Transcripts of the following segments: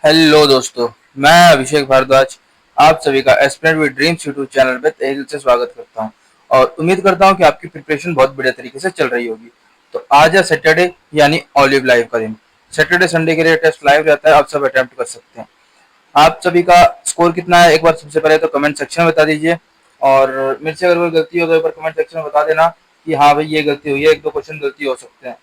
Hello दोस्तों। मैं अभिषेक भारद्वाज आप सभी का aspirant with dreams YouTube channel पे तहे दिल से स्वागत करता हूं और उम्मीद करता हूं कि आपकी प्रिपरेशन बहुत बढ़िया तरीके से चल रही होगी। तो आज है सैटरडे यानी ऑलिव लाइव का दिन। सैटरडे संडे के लिए टेस्ट लाइव रहता है, आप सब अटेम्प्ट कर सकते हैं। आप सभी का स्कोर कितना है एक बार सबसे पहले तो कमेंट सेक्शन में बता दीजिए, और मेरे से अगर कोई गलती हो तो एक बार कमेंट सेक्शन में बता देना कि हाँ भाई ये गलती हुई है, एक दो क्वेश्चन गलती हो सकते हैं।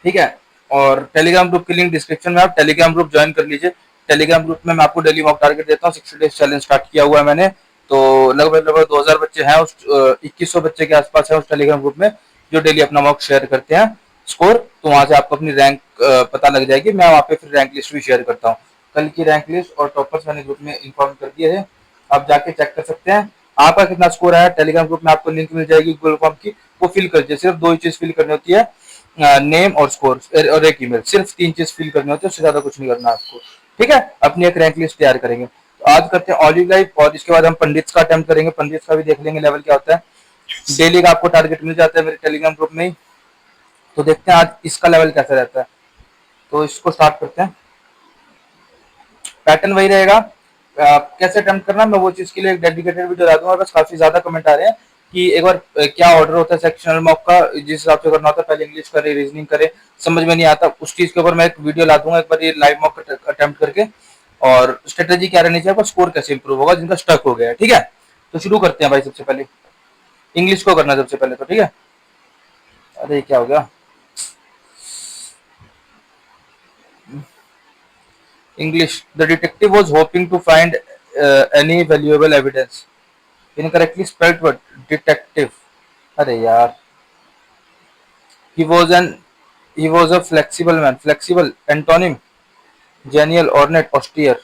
ठीक है। और टेलीग्राम ग्रुप की लिंक डिस्क्रिप्शन में, आप टेलीग्राम ग्रुप ज्वाइन कर लीजिए। टेलीग्राम ग्रुप में मैं आपको डेली मॉक टारगेट देता हूँ। 60 डेज चैलेंज स्टार्ट किया हुआ है मैंने। तो लगभग लगभग 2000 बच्चे हैं उस 2100 बच्चे के आसपास है उस टेलीग्राम ग्रुप में, जो डेली अपना मॉक शेयर करते हैं स्कोर। तो वहां से आपको अपनी रैंक पता लग जाएगी। मैं वहाँ पे फिर रैंक लिस्ट भी शेयर करता हूँ। कल की रैंक लिस्ट और टॉपर्स मैंने ग्रुप में इन्फॉर्म कर दिए है, आप जाके चेक कर सकते हैं आपका कितना स्कोर आया। टेलीग्राम ग्रुप में आपको लिंक मिल जाएगी गूगल फॉर्म की, वो फिल कर दीजिए। सिर्फ दो ही चीज फिल करनी होती है, नेम और स्कोर और एक ईमेल। सिर्फ तीन चीज फिल करनी होती है, उससे ज्यादा कुछ नहीं करना आपको। ठीक है। अपनी एक रैंक लिस्ट तैयार करेंगे। तो आज करते हैं ऑलिव लाइफ और इसके बाद हम पंडित का अटेम्प्ट करेंगे। पंडित का भी देख लेंगे लेवल क्या होता है। डेली का आपको टारगेट मिल जाता है मेरे टेलीग्राम ग्रुप में ही। तो देखते हैं आज इसका लेवल कैसा रहता है। तो इसको स्टार्ट करते हैं। पैटर्न वही रहेगा। कैसे अटेम्प्ट करना मैं वो चीज के लिए एक डेडिकेटेड वीडियो ला दूंगा। बस काफी ज्यादा कमेंट आ रहे हैं कि एक बार क्या ऑर्डर होता है सेक्शनल मॉक का, जिस हिसाब से करना होता है। पहले इंग्लिश करे, रीजनिंग करे, समझ में नहीं आता, उस चीज के ऊपर मैं एक वीडियो ला दूंगा एक बार ये लाइव मॉक अटेम्प्ट करके। और स्ट्रेटेजी क्या रहनी चाहिए, स्कोर कैसे इंप्रूव होगा जिनका स्टक हो गया है। ठीक है। तो शुरू करते हैं भाई। सबसे पहले इंग्लिश को करना है सबसे पहले तो। ठीक है। अरे क्या हो गया। English, the detective was hoping to find any valuable evidence. Incorrectly spelled word detective. अरे यार। he was an he was a flexible man. Flexible antonym genial, ornate, austere,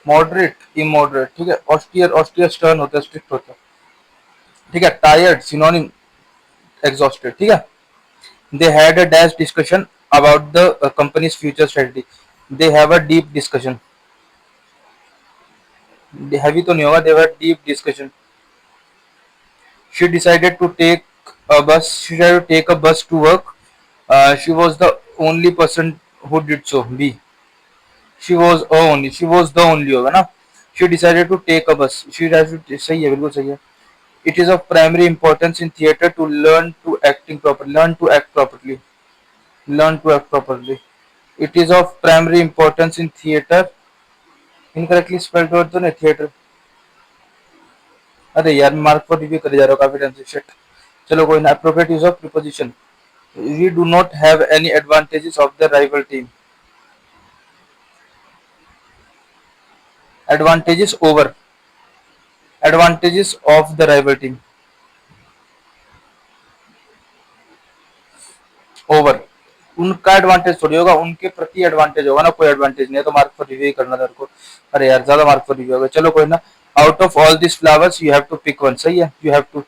moderate, immoderate. ठीक है। ऑस्टियर, ऑस्टियर स्टर्न होता है, strict होता है। ठीक है। Tired synonym exhausted. ठीक है। They had a dash discussion about the company's future strategy. They have a deep discussion. Heavy तो नहीं होगा, they have deep discussion. She decided to take a bus. She decided to take a bus to work. She was the only person who did so. B. She was the only होगा ना। She decided to take a bus. She decided to, सही है, बिल्कुल सही है। It is of primary importance in theatre to learn to acting properly. Learn to act properly. Learn to act properly. It is of primary importance in theatre. Incorrectly spelled word तो नहीं, theatre। अरे यार मैं mark पर review करे जा रहा हूँ काफी टाइम से। शिट। चलो कोई ना। Appropriate use of preposition. We do not have any advantages of the rival team. Advantages over. Advantages of the rival team. Over. उनका एडवांटेज थोड़ी होगा, उनके प्रति एडवांटेज होगा ना। कोई एडवांटेज नहीं है तो मार्क फॉर रिव्यू ही करना था को। अरे यार ज्यादा मार्क फॉर रिव्यू होगा। चलो कोई ना। Out of all this flowers you have to pick one. सही है। You have to.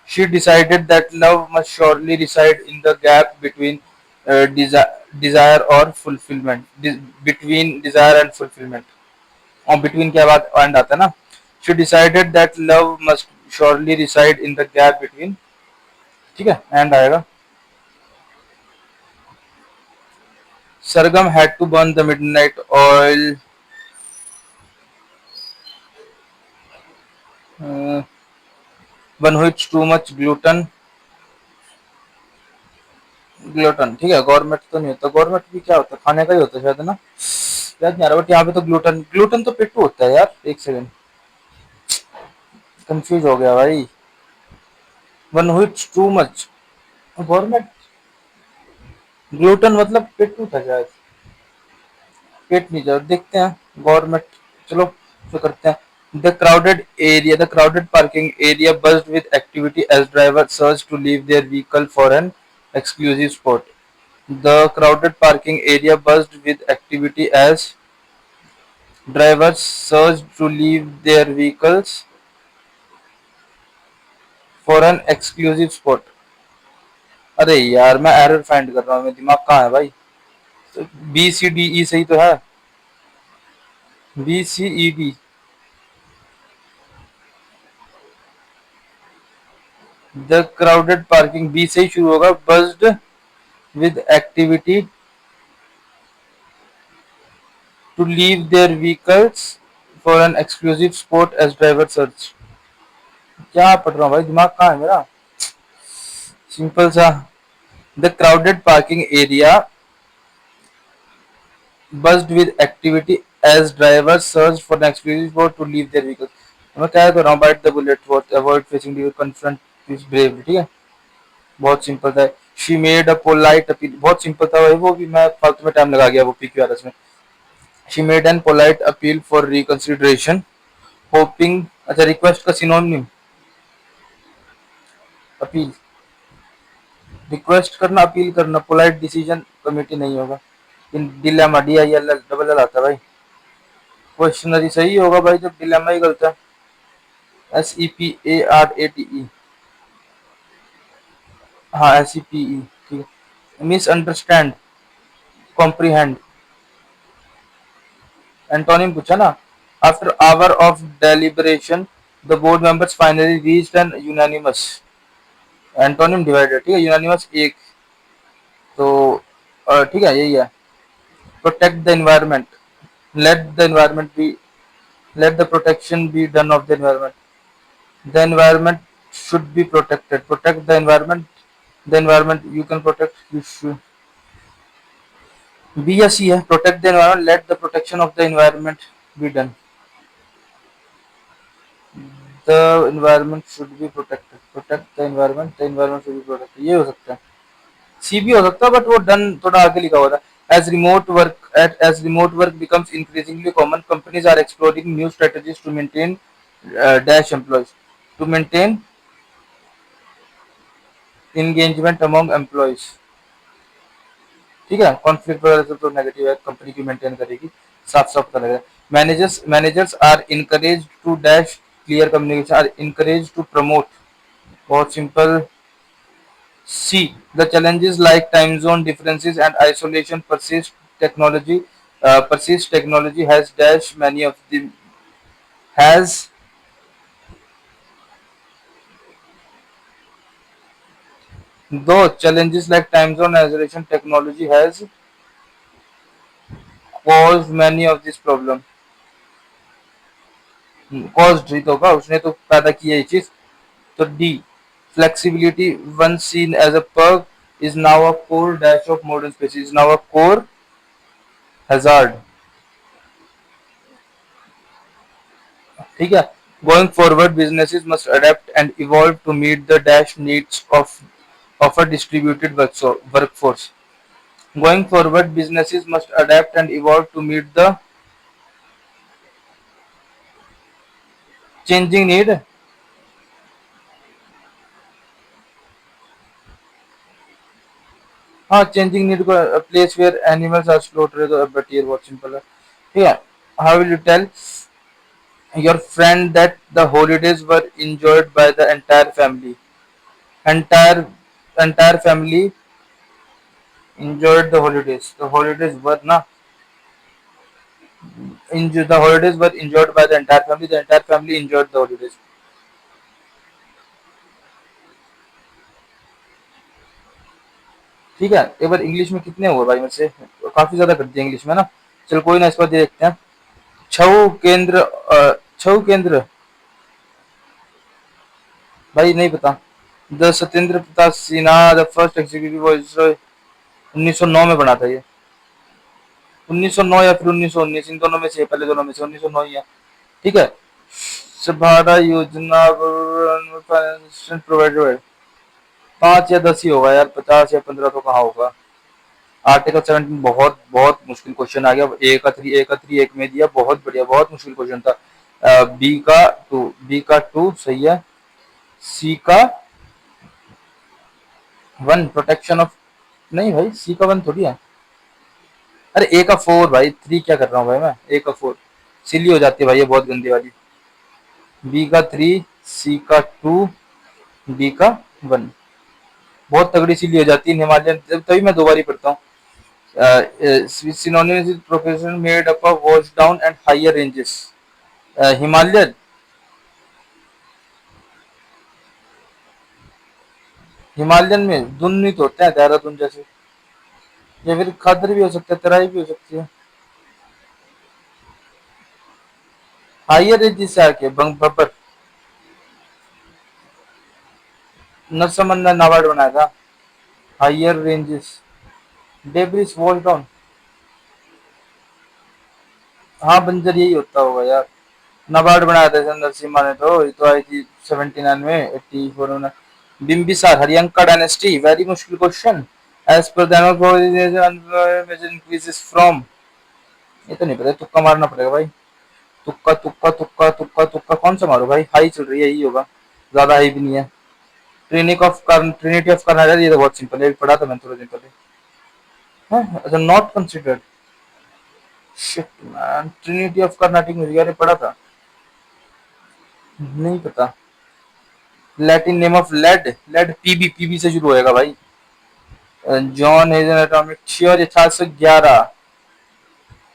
She decided that love must surely reside in the gap between desire और fulfilment. Between desire and fulfilment. और between के बाद and आता है ना। She decided that love must surely reside in the gap between. ठीक है। And आएगा। Sargam had to burn the midnight oil. Uh, one who eats too much gluten. Gluten. ठीक है। गवर्नमेंट तो नहीं होता, गवर्नमेंट भी क्या होता है, खाने का ही होता है शायद, है ना। याद नहीं आ रहा बट यहाँ पे तो ग्लूटन, ग्लूटन तो पेट्टू होता है यार। एक सेकंड, कंफ्यूज हो गया भाई। One who it's too much, government. Gluten मतलब पेट्टू था शायद। पेट नहीं जाओ, देखते हैं गवर्नमेंट। चलो तो करते हैं। The crowded parking area buzzed with activity as drivers surged to leave their vehicle for an exclusive spot. The crowded parking area buzzed with activity as drivers surged to leave their vehicles for an exclusive spot. अरे यार मैं error find कर रहा हूँ, मेरा दिमाग कहाँ है भाई। तो बी सी डी ई सही तो है। B C E D. The crowded parking B से ही शुरू होगा। बज्ड with activity to leave their vehicles for an exclusive sport as driver search. क्या पढ़ रहा हूँ भाई, दिमाग कहाँ है मेरा? सिंपल सा. The crowded parking area buzzed with activity as drivers searched for an exclusive spot to leave their vehicles. मैं क्या कर रहा हूँ? Bite the bullet, what avoid facing the confront is brave. ठीक है, बहुत सिंपल था. She made a polite appeal, बहुत सिंपल था भाई, वो भी मैं फालतू में टाइम लगा गया वो पीक्यूआरएस में. She made an polite appeal for reconsideration hopping. अच्छा, रिक्वेस्ट का सिनोनिम अपील. रिक्वेस्ट करना, अपील करना. पोलाइट डिसीजन कमेटी नहीं होगा. इन dilemma, D I L L double L आता है भाई. क्वेश्चनरी सही होगा भाई जब डिलेमा ही गलत है. S E P A R A T E. हाँ, एस ई पी ई. ठीक है. Misunderstand, comprehend. एंटोनिम पूछा ना. After hour of deliberation the board members finally reached an unanimous. Antonym divided. ठीक है, यूनानिमस एक. तो ठीक है, यही है. Protect the environment. Let the environment be, let the protection be done of the environment. The environment should be protected. Protect the environment. The environment you can protect. You should be a C है. Protect the environment. Let the protection of the environment be done. The environment should be protected. Protect the environment. The environment should be protected. ये हो सकता है. C भी हो सकता है, but वो done थोड़ा आगे लिखा हुआ था. As remote work becomes increasingly common, companies are exploring new strategies to maintain dash employees. To maintain engagement among employees. ठीक है, कॉन्फ्लिक्ट वगैरह से तो नेगेटिव है, कंपनी की मेंटेन करेगी. साफ साफ पता लग रहा है. Managers are encourage to dash clear communication, are encourage to promote. बहुत simple. See. The challenges like time zone differences and isolation persist technology has dash many of the has though challenges like time zone isolation technology has caused many of this problem. Cost ही तो होगा, उसने तो पैदा किया ये चीज. तो D. Flexibility once seen as a perk is now a core dash of modern species, is now a core hazard. ठीक है. Going forward businesses must adapt and evolve to meet the dash needs of a distributed workforce. Going forward, businesses must adapt and evolve to meet the changing need. हाँ, changing need को place where animals are slaughtered, but ये बहुत simple है. ठीक है. How will you tell your friend that the holidays were enjoyed by the entire family? Entire family enjoyed the holidays. The holidays were na the holidays were enjoyed by the entire family. The entire family enjoyed the holidays. ठीक है. एक बार English में कितने हुए भाई मेरे से, काफी ज्यादा कर दिया इंग्लिश में ना. चल कोई ना, इस बार देखते हैं. छऊ केंद्र, छऊ केंद्र भाई नहीं पता. The Satyendra Pratap Sinha the first executive viceroy. 1909 में बना था ये. 1909 या फिर 1919, इन दोनों में से, पहले दोनों में से 1909 ही है. ठीक है. सभारा योजना प्रोवाइडेड. 5 या 10 ही होगा यार, 50 या 15 तो कहाँ होगा. आर्टिकल 17 बहुत बहुत मुश्किल क्वेश्चन आ गया. ए का थ्री एक में दिया, बहुत बढ़िया, बहुत मुश्किल क्वेश्चन था. बी का टू सही है. सी का 1 प्रोटेक्शन ऑफ. नहीं भाई, सी का 1 थोड़ी है. अरे ए का 4 भाई, 3 क्या कर रहा हूँ भाई मैं. ए का 4 सिली हो जाती है भाई, ये बहुत गंदी वाली. बी का 3, सी का 2, डी का 1. बहुत तगड़ी सिली हो जाती है हिमालयन, तभी मैं 2 बार ही पढ़ता हूँ. Synonyms profession made up of watch down and higher ranges. Himalayan. Himalayan में दुन नहीं तो होते हैं, देहरादून जैसे. या फिर खादर भी हो सकता है, तराई भी हो सकती है। हायर रेंजेस से आके बंग बब्बर नरसमन ने नाबार्ड बनाया था। Higher ranges debris wall down. हाँ बंजर यही होता होगा यार। नाबार्ड बनाया था नरसिम्हा ने, तो ये तो आई थी 79 में, 84 में। बिम्बिसार हरियंका डायनेस्टी, वेरी मुश्किल क्वेश्चन। एज पर इंक्रीजेस फ्रॉम, ये तो नहीं पता, तुक्का मारना पड़ेगा भाई। तुक्का तुक्का तुक्का तुक्का तुक्का कौन सा मारो भाई, हाई चल रही है, यही होगा। ज्यादा हाई भी नहीं है। ट्रिनिटी ऑफ कर्नाटक, ये तो बहुत सिंपल है, पढ़ा था मैंने थोड़े दिन पहले। हाँ, अच्छा not considered. Shit man, trinity of Karnataka music, अरे पढ़ा था। नहीं पता। Latin name of lead, lead PB, PB से शुरू होएगा भाई। जॉन हेजन एटॉमिक श्योर 1811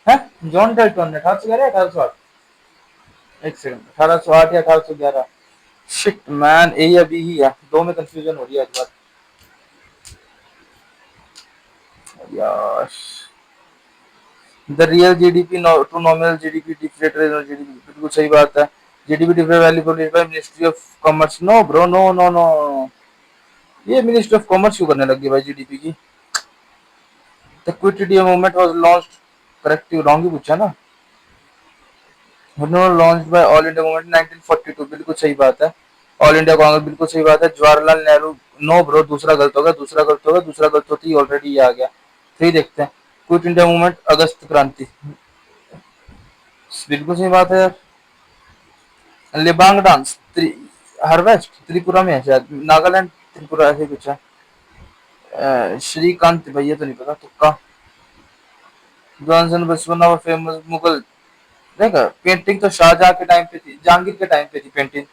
है। जॉन डेल्टन ने 1811 1808, एक सेकंड, 1808 या 1811। शिट मैन, ए अभी ही है, दो में कंफ्यूजन हो रही है आज बात यार। The real GDP to nominal GDP different GDP, बिल्कुल सही बात है। GDP different value publish by ministry of commerce. No bro, no no no, ये मिनिस्ट्री ऑफ कॉमर्स क्यों करने लगी भाई जीडीपी की। The quit India movement was launched, corrective wrong ही पूछा ना। Launch by all India movement 1942, बिल्कुल सही बात है। ऑल इंडिया कांग्रेस, बिल्कुल सही बात है। जवाहरलाल नेहरू, नो ब्रो, दूसरा गलत होगा, दूसरा गलत होगा, दूसरा गलत होती ही ऑलरेडी ये आ गया। फिर देखते हैं। क्विट इंडिया मूवमेंट अगस्त क्रांति, बिल्कुल सही बात है यार। लिबांग डांस हार्वेस्ट त्रिपुरा में है शायद, नागालैंड त्रिपुरा ऐसे कुछ है। श्रीकांत भैया तो नहीं पता, तुक्का। जॉनसन बचपन और फेमस मुगल, देखा पेंटिंग तो शाहजहां के टाइम पे थी, जहांगीर के टाइम पे थी पेंटिंग।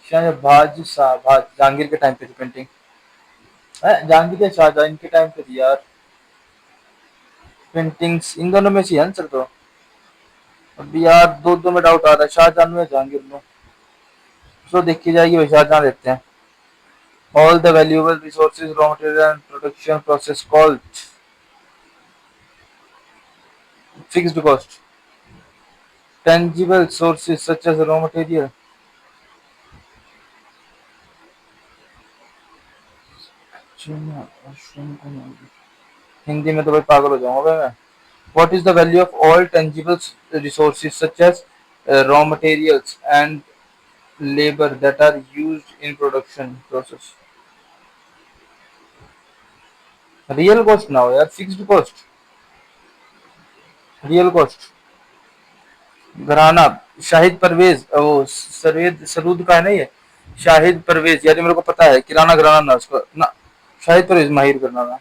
शाहबाज शाहबाज जहांगीर के टाइम पे थी पेंटिंग। जहांगीर या शाहजहां, इनके टाइम पे थी यार पेंटिंग्स, इन दोनों में से आंसर तो। अब यार दो दो में डाउट आ रहा है, शाहजहां में जहांगीर में। तो देखी जाएगी भाई, शाहजहां लेते हैं। All the valuable resources raw material and production process called fixed cost. tangible sources such as raw material। Hindi में तो भाई पागल हो जाऊंगा भाई मैं। What is the value of all tangible resources such as raw materials and labor that are used in production process? Real cost ना हो यार, फिक्स्ड कॉस्ट। Real cost. घराना, शाहिद परवेज, वो सरवेद सरूद का है ना ये। शाहिद परवेज यार, ये मेरे को पता है, किराना घराना ना उसको ना। शाहिद परवेज माहिर घराना,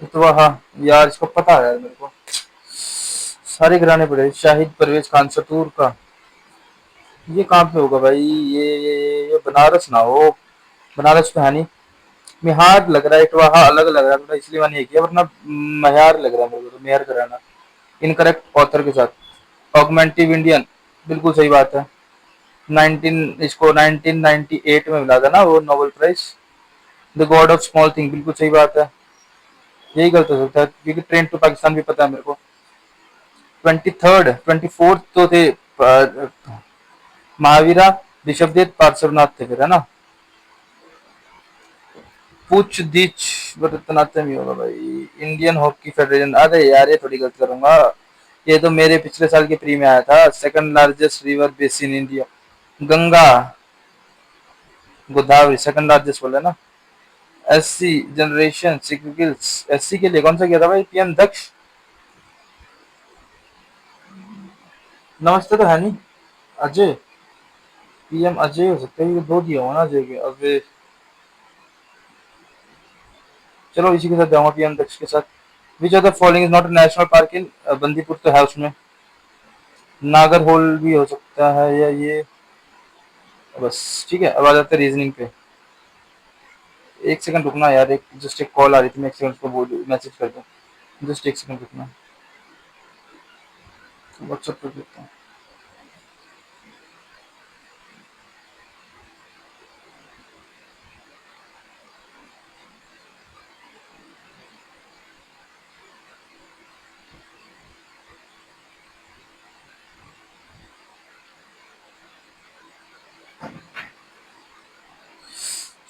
तो हाँ यार, इसको पता है यार मेरे को। सारे घराने पड़े, शाहिद परवेज खान सतूर का। ये कहाँ पे होगा भाई, ये बनारस ना हो। बनारस तो है नहीं। मिहार लग रहा है, इटवाहा अलग लग रहा है थोड़ा, इसलिए मैंने ये किया, वरना महियार लग रहा है मेरे को तो, मेहर कराना। इनकरेक्ट ऑथर के साथ। ऑगमेंटिव इंडियन, बिल्कुल सही बात है। 19 इसको 1998 में मिला था ना वो Nobel prize. The God of small thing, बिल्कुल सही बात है। यही गलत हो सकता है, क्योंकि ट्रेन टू पाकिस्तान भी पता है मेरे को। 23rd 24th तो थे महावीरा, ऋषभदेव, पार्श्वनाथ थे फिर, है ना। पूछ दीच भरतनाट्यम ही होगा भाई। इंडियन हॉकी फेडरेशन, अरे यार ये थोड़ी गलत करूंगा। ये तो मेरे पिछले साल के प्री में आया था, second largest river basin India. Ganga, Godavari second largest बोला ना। एससी जनरेशन सिग्नल्स, एससी के लिए कौन सा किया था भाई, पीएम दक्ष। नमस्ते तो है नहीं। अजय, पीएम अजय हो सकता है, ये दो दिया हुआ ना अजय के। अब चलो इसी के साथ जाऊंगा, पीएम दक्ष के साथ। Which of the following is not national park इन, बंदीपुर तो है उसमें। नागरहोल भी हो सकता है, या ये। बस ठीक है, अब आ जाते हैं रीजनिंग पे। एक सेकंड रुकना यार, एक जस्ट एक कॉल आ रही थी, मैं एक सेकंड उसको बोल मैसेज कर दूं। जस्ट एक सेकंड रुकना, व्हाट्सएप कर देता हूँ।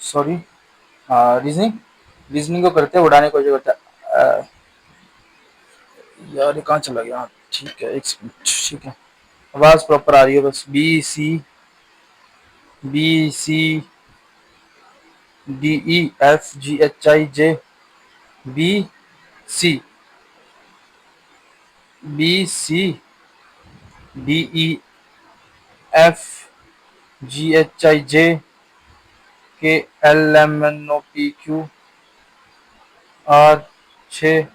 सॉरी, रीजनिंग, रीजनिंग को करते हैं, उड़ाने को जो करता है। यार ये कहाँ चला गया? ठीक है, एक सेकंड। ठीक है, आवाज प्रॉपर आ रही है बस। B C DEFGHIJ, B C DEFGHIJ KLMNOPQR 6,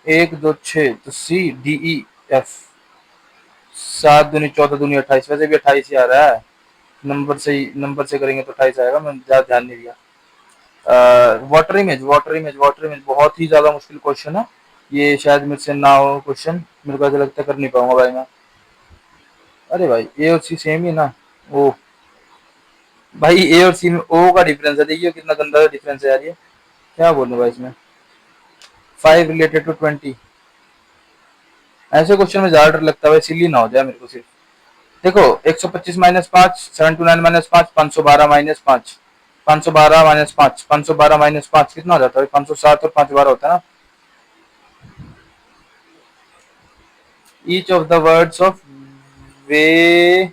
1 2 6, तो CDEF। 7 दूनी 14 दूनी 28, वैसे भी 28 ही आ रहा है। नंबर से करेंगे तो 28 आएगा, मैंने ज्यादा ध्यान नहीं दिया। वाटर इमेज बहुत ही ज्यादा मुश्किल क्वेश्चन है। ये शायद मेरे से ना हो क्वेश्चन, मेरे को ऐसा लगता है कर नहीं पाऊंगा भाई मैं। अरे भाई ए और सी सेम ही ना। ओ भाई, ए और सी में ओ का डिफरेंस है, देखिए कितना गंदा डिफरेंस है यार ये। क्या बोलूं भाई इसमें। 5 related to 20, ऐसे क्वेश्चन में ज्यादा डर लगता है भाई, सिली ना हो जाए मेरे को सिर्फ। देखो, 125 - 5, 729 - 5, 512 - 5, 512 - 5, 512 - 5 कितना हो जाता है? 507 और 512 होता है ना। Each of the words of way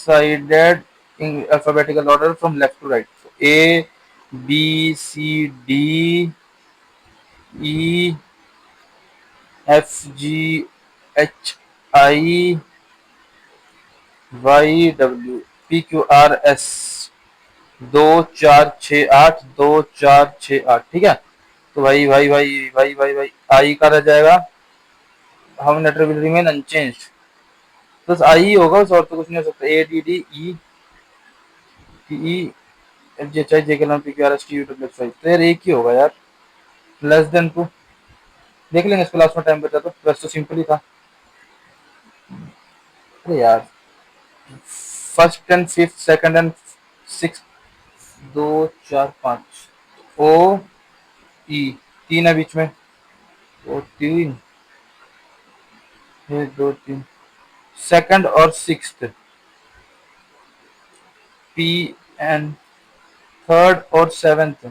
sided in alphabetical order from left to right. So A, B, C, D, E, F, G, H, I, Y, W, P, Q, R, S। 2 4 6 8, 2 4 6 8, ठीक है। तो भाई आई का रह जाएगा। हम लेटर विल रिमेन अनचेंज्ड, बस आई ही होगा, उस और तो कुछ नहीं हो सकता। A D D E E F G H I J K L M P Q R S T U W X Y, तो यार एक ही होगा यार। 2 देख लेंगे इसको, लास्ट में टाइम बचा तो। वैसे तो सिंपल ही था। अरे यार, first and fifth, second and six, 2 4 5, ओ ई, तीन है बीच में। ओ तीन, 1 2 3, सेकंड और सिक्स्थ पी एन, थर्ड और सेवेंथ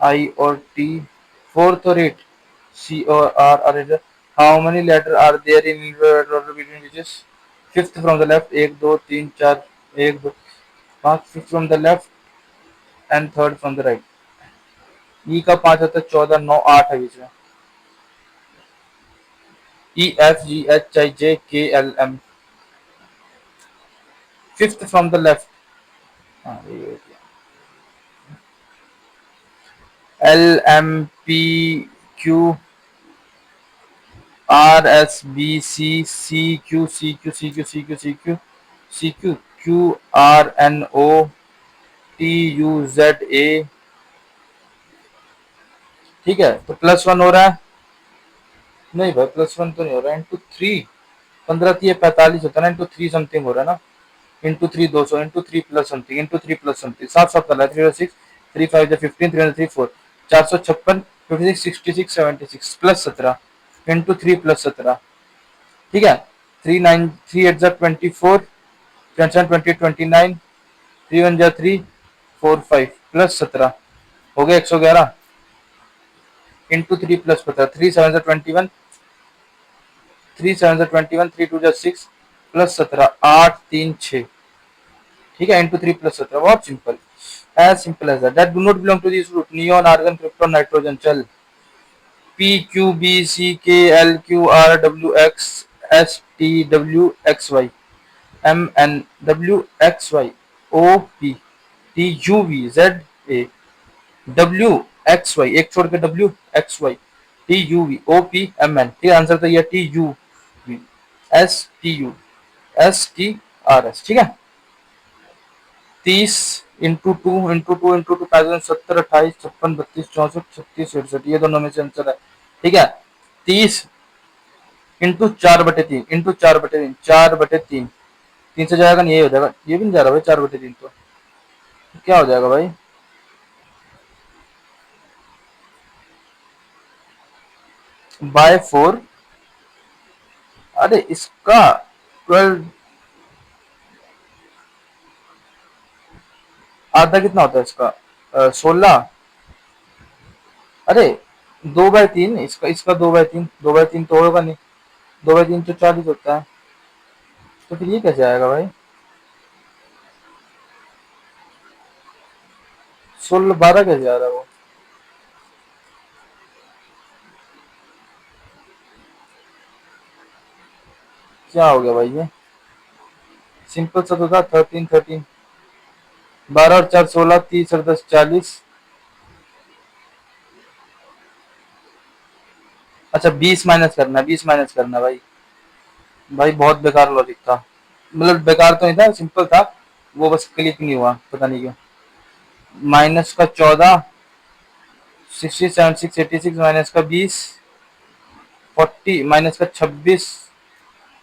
आई और टी, फोर्थ और एट सी और R R is. How many letter are there in order between which is? Fifth from the left, 1 2 3 4, 1 2 5, fifth from the left and third from the right. E का 5 होता है, 14 9 8 है बीच में। EFGHIJKLM, fifth from the left. LMPQ RSBCCQCQCQCQCQRNOTUZA, ठीक है। तो +1 हो रहा है। नहीं भाई, +1 तो नहीं हो रहा है। इंटू 3, 15 × 3 = 45 होता है ना। इंटू 3 समथिंग हो रहा है ना। Into 3 200, into 3 plus something, into 3 plus something, साफ साफ कर रहा है। 3 6, 3 5 15, 3 4, 456, 56 66 76 +17, इंटू 3 +17, ठीक है। 3 9 3 8 = 24, 20 29, 3 1 = 3, 4 5 +17 हो गया 111। इंटू 3 +15, 3 7 = 21, 3 7 = 21, 3 2 = 6 +17, 8 3 6, ठीक है। इंटू 3 +17, बहुत simple, as simple as that do not belong to this group: neon, argon, krypton, nitrogen. चल, PQBCKLQRWXSTWXY MNWXYOPTUVZA एक छोड़ के WXY TUVOPMN, ठीक है। आंसर तो ये TUVSTUSTRS, ठीक है। 30 इंटू टू 65, 70 28 56 32 64 36 67, ये दोनों में से आंसर है, ठीक है। 30 इंटू 4/3, इंटू 4/3, 4/3, 3 से जाएगा नहीं, ये हो जाएगा। ये भी नहीं जा रहा भाई 4/3, तो क्या हो जाएगा भाई? बाय 4। अरे इसका 12, आधा कितना होता है इसका? 16। अरे 2/3, इसका इसका 2/3, 2/3 तो होगा नहीं, 2/3 तो 40 होता है। तो फिर ये कैसे आएगा भाई? 12 कैसे आ रहा है वो? क्या हो गया भाई ये? सिंपल सा तो था, 13 13। 12 और 4 16, 30 और 10 40। अच्छा 20 माइनस करना, 20 माइनस करना भाई। भाई बहुत बेकार लॉजिक था। मतलब बेकार तो नहीं था, सिंपल था, वो बस क्लिक नहीं हुआ, पता नहीं क्यों। माइनस का 14, 60 76 86 माइनस का 20, 40 माइनस का 26,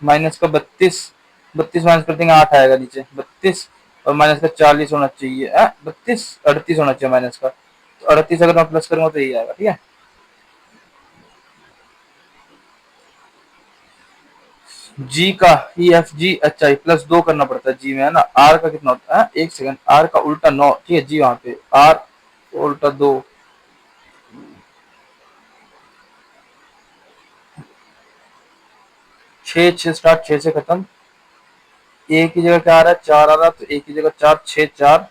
माइनस का 32, 32 माइनस कर देंगे 8 आएगा नीचे, 32। और माइनस का 40 होना चाहिए, 32 38 होना चाहिए माइनस का, तो 38 अगर मैं प्लस करूंगा तो यही आएगा, ठीक है। जी का, EFG, अच्छा ये +2 करना पड़ता है जी में, है ना। आर का कितना होता है? एक सेकंड, आर का उल्टा 9, ठीक है जी, वहां पे आर उल्टा 2। 6 6 स्टार्ट, 6 से खत्म। एक की जगह क्या आ रहा है? 4 आ रहा, तो एक की जगह 4, 6 4,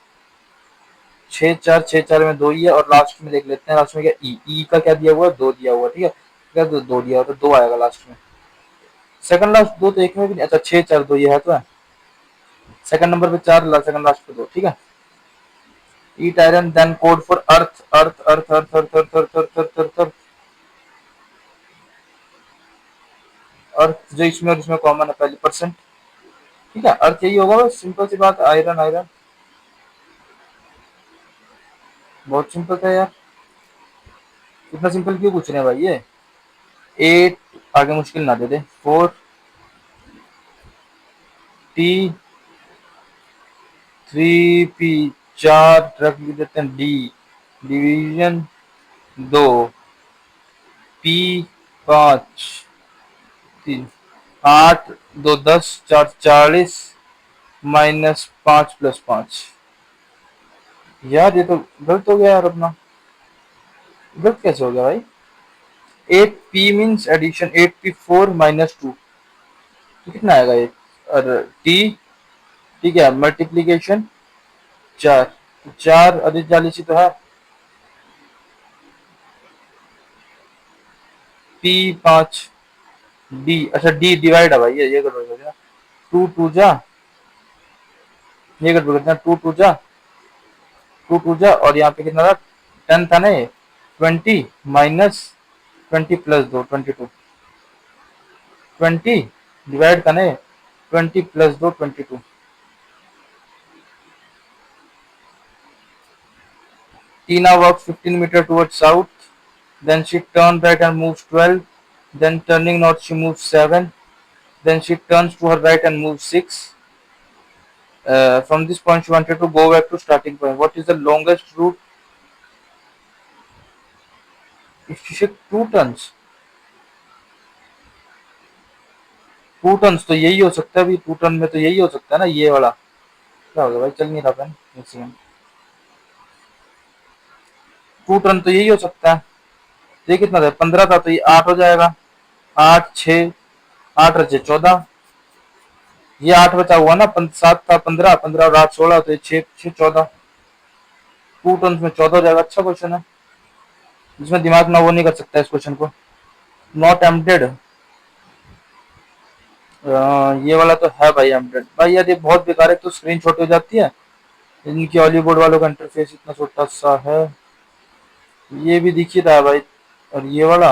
6 4, 6 4 में 2 ही है, और लास्ट में देख लेते हैं, लास्ट में क्या ई का क्या दिया हुआ है? 2 दिया हुआ है, ठीक है। क्या 2 दिया हुआ, तो 2 आएगा लास्ट में। सेकंड लास्ट 2 तो एक में भी नहीं, अच्छा 6 4 2 ये है तो है। सेकंड नंबर पे 4, सेकंड लास्ट पे 2, ठीक है। Eat iron, then code for earth, earth earth earth earth earth earth earth earth earth earth earth जो इसमें और इसमें कॉमन है पहले, परसेंट, ठीक है। अर्थ यही होगा बस, सिंपल सी बात। आयरन आयरन, बहुत सिंपल था यार। इतना सिंपल क्यों पूछ रहे हैं भाई ये? 8, आगे मुश्किल ना दे दे। 4 T 3 P, 4 ट्रक लिख देते हैं डी, डिवीजन 2, P 5 3, 8 2 10, 4 40, -5 + 5। यार ये तो गलत हो गया यार अपना। गलत कैसे हो गया भाई? 8P मीन्स एडिशन, 8P4 - 2, तो कितना आएगा ये? और टी, ठीक है, मल्टीप्लीकेशन 4, 4 अधिक 40 ही तो है। P 5 D, अच्छा डी डिवाइड है भाई, ये गड़बड़ हो गया। 2 2 जा, ये गड़बड़ करते हैं, 2 2 जा, 2 2 जा, और यहाँ पे कितना था? 10 था ना ये, 20 -20 + 2, 22, 20 डिवाइड था ना ये, 20 + 2, 22। Tina walks 15 meters towards south, then she turns right and moves 12, then turning north she moves 7, then she turns to her right and moves 6. From this point she wanted to go back to starting point. What is the longest route if she took 2 turns? 2 turns तो यही हो सकता है अभी, 2 turn में तो यही हो सकता है ना ये वाला। क्या हो गया भाई? चल नहीं रहा पेन, एक सेकंड। 2 टर्न तो यही हो सकता है। ये कितना था? 15 था, तो ये 8 हो जाएगा। 8 6, 8 और 6 14, ये 8 बचा हुआ ना, 7 था 15, 15 और 8 16, तो ये 6 6 14। 2 टर्न्स में 14 हो जाएगा। अच्छा क्वेश्चन है, जिसमें दिमाग ना वो नहीं कर सकता इस क्वेश्चन को। नॉट एम्प्टेड, ये वाला तो है भाई एम्प्टेड। भाई यार ये बहुत बेकार है, तो स्क्रीन छोटी हो जाती है। इनकी हॉलीवुड वालों का इंटरफेस इतना छोटा सा है। ये भी दिख ही रहा है भाई। और ये वाला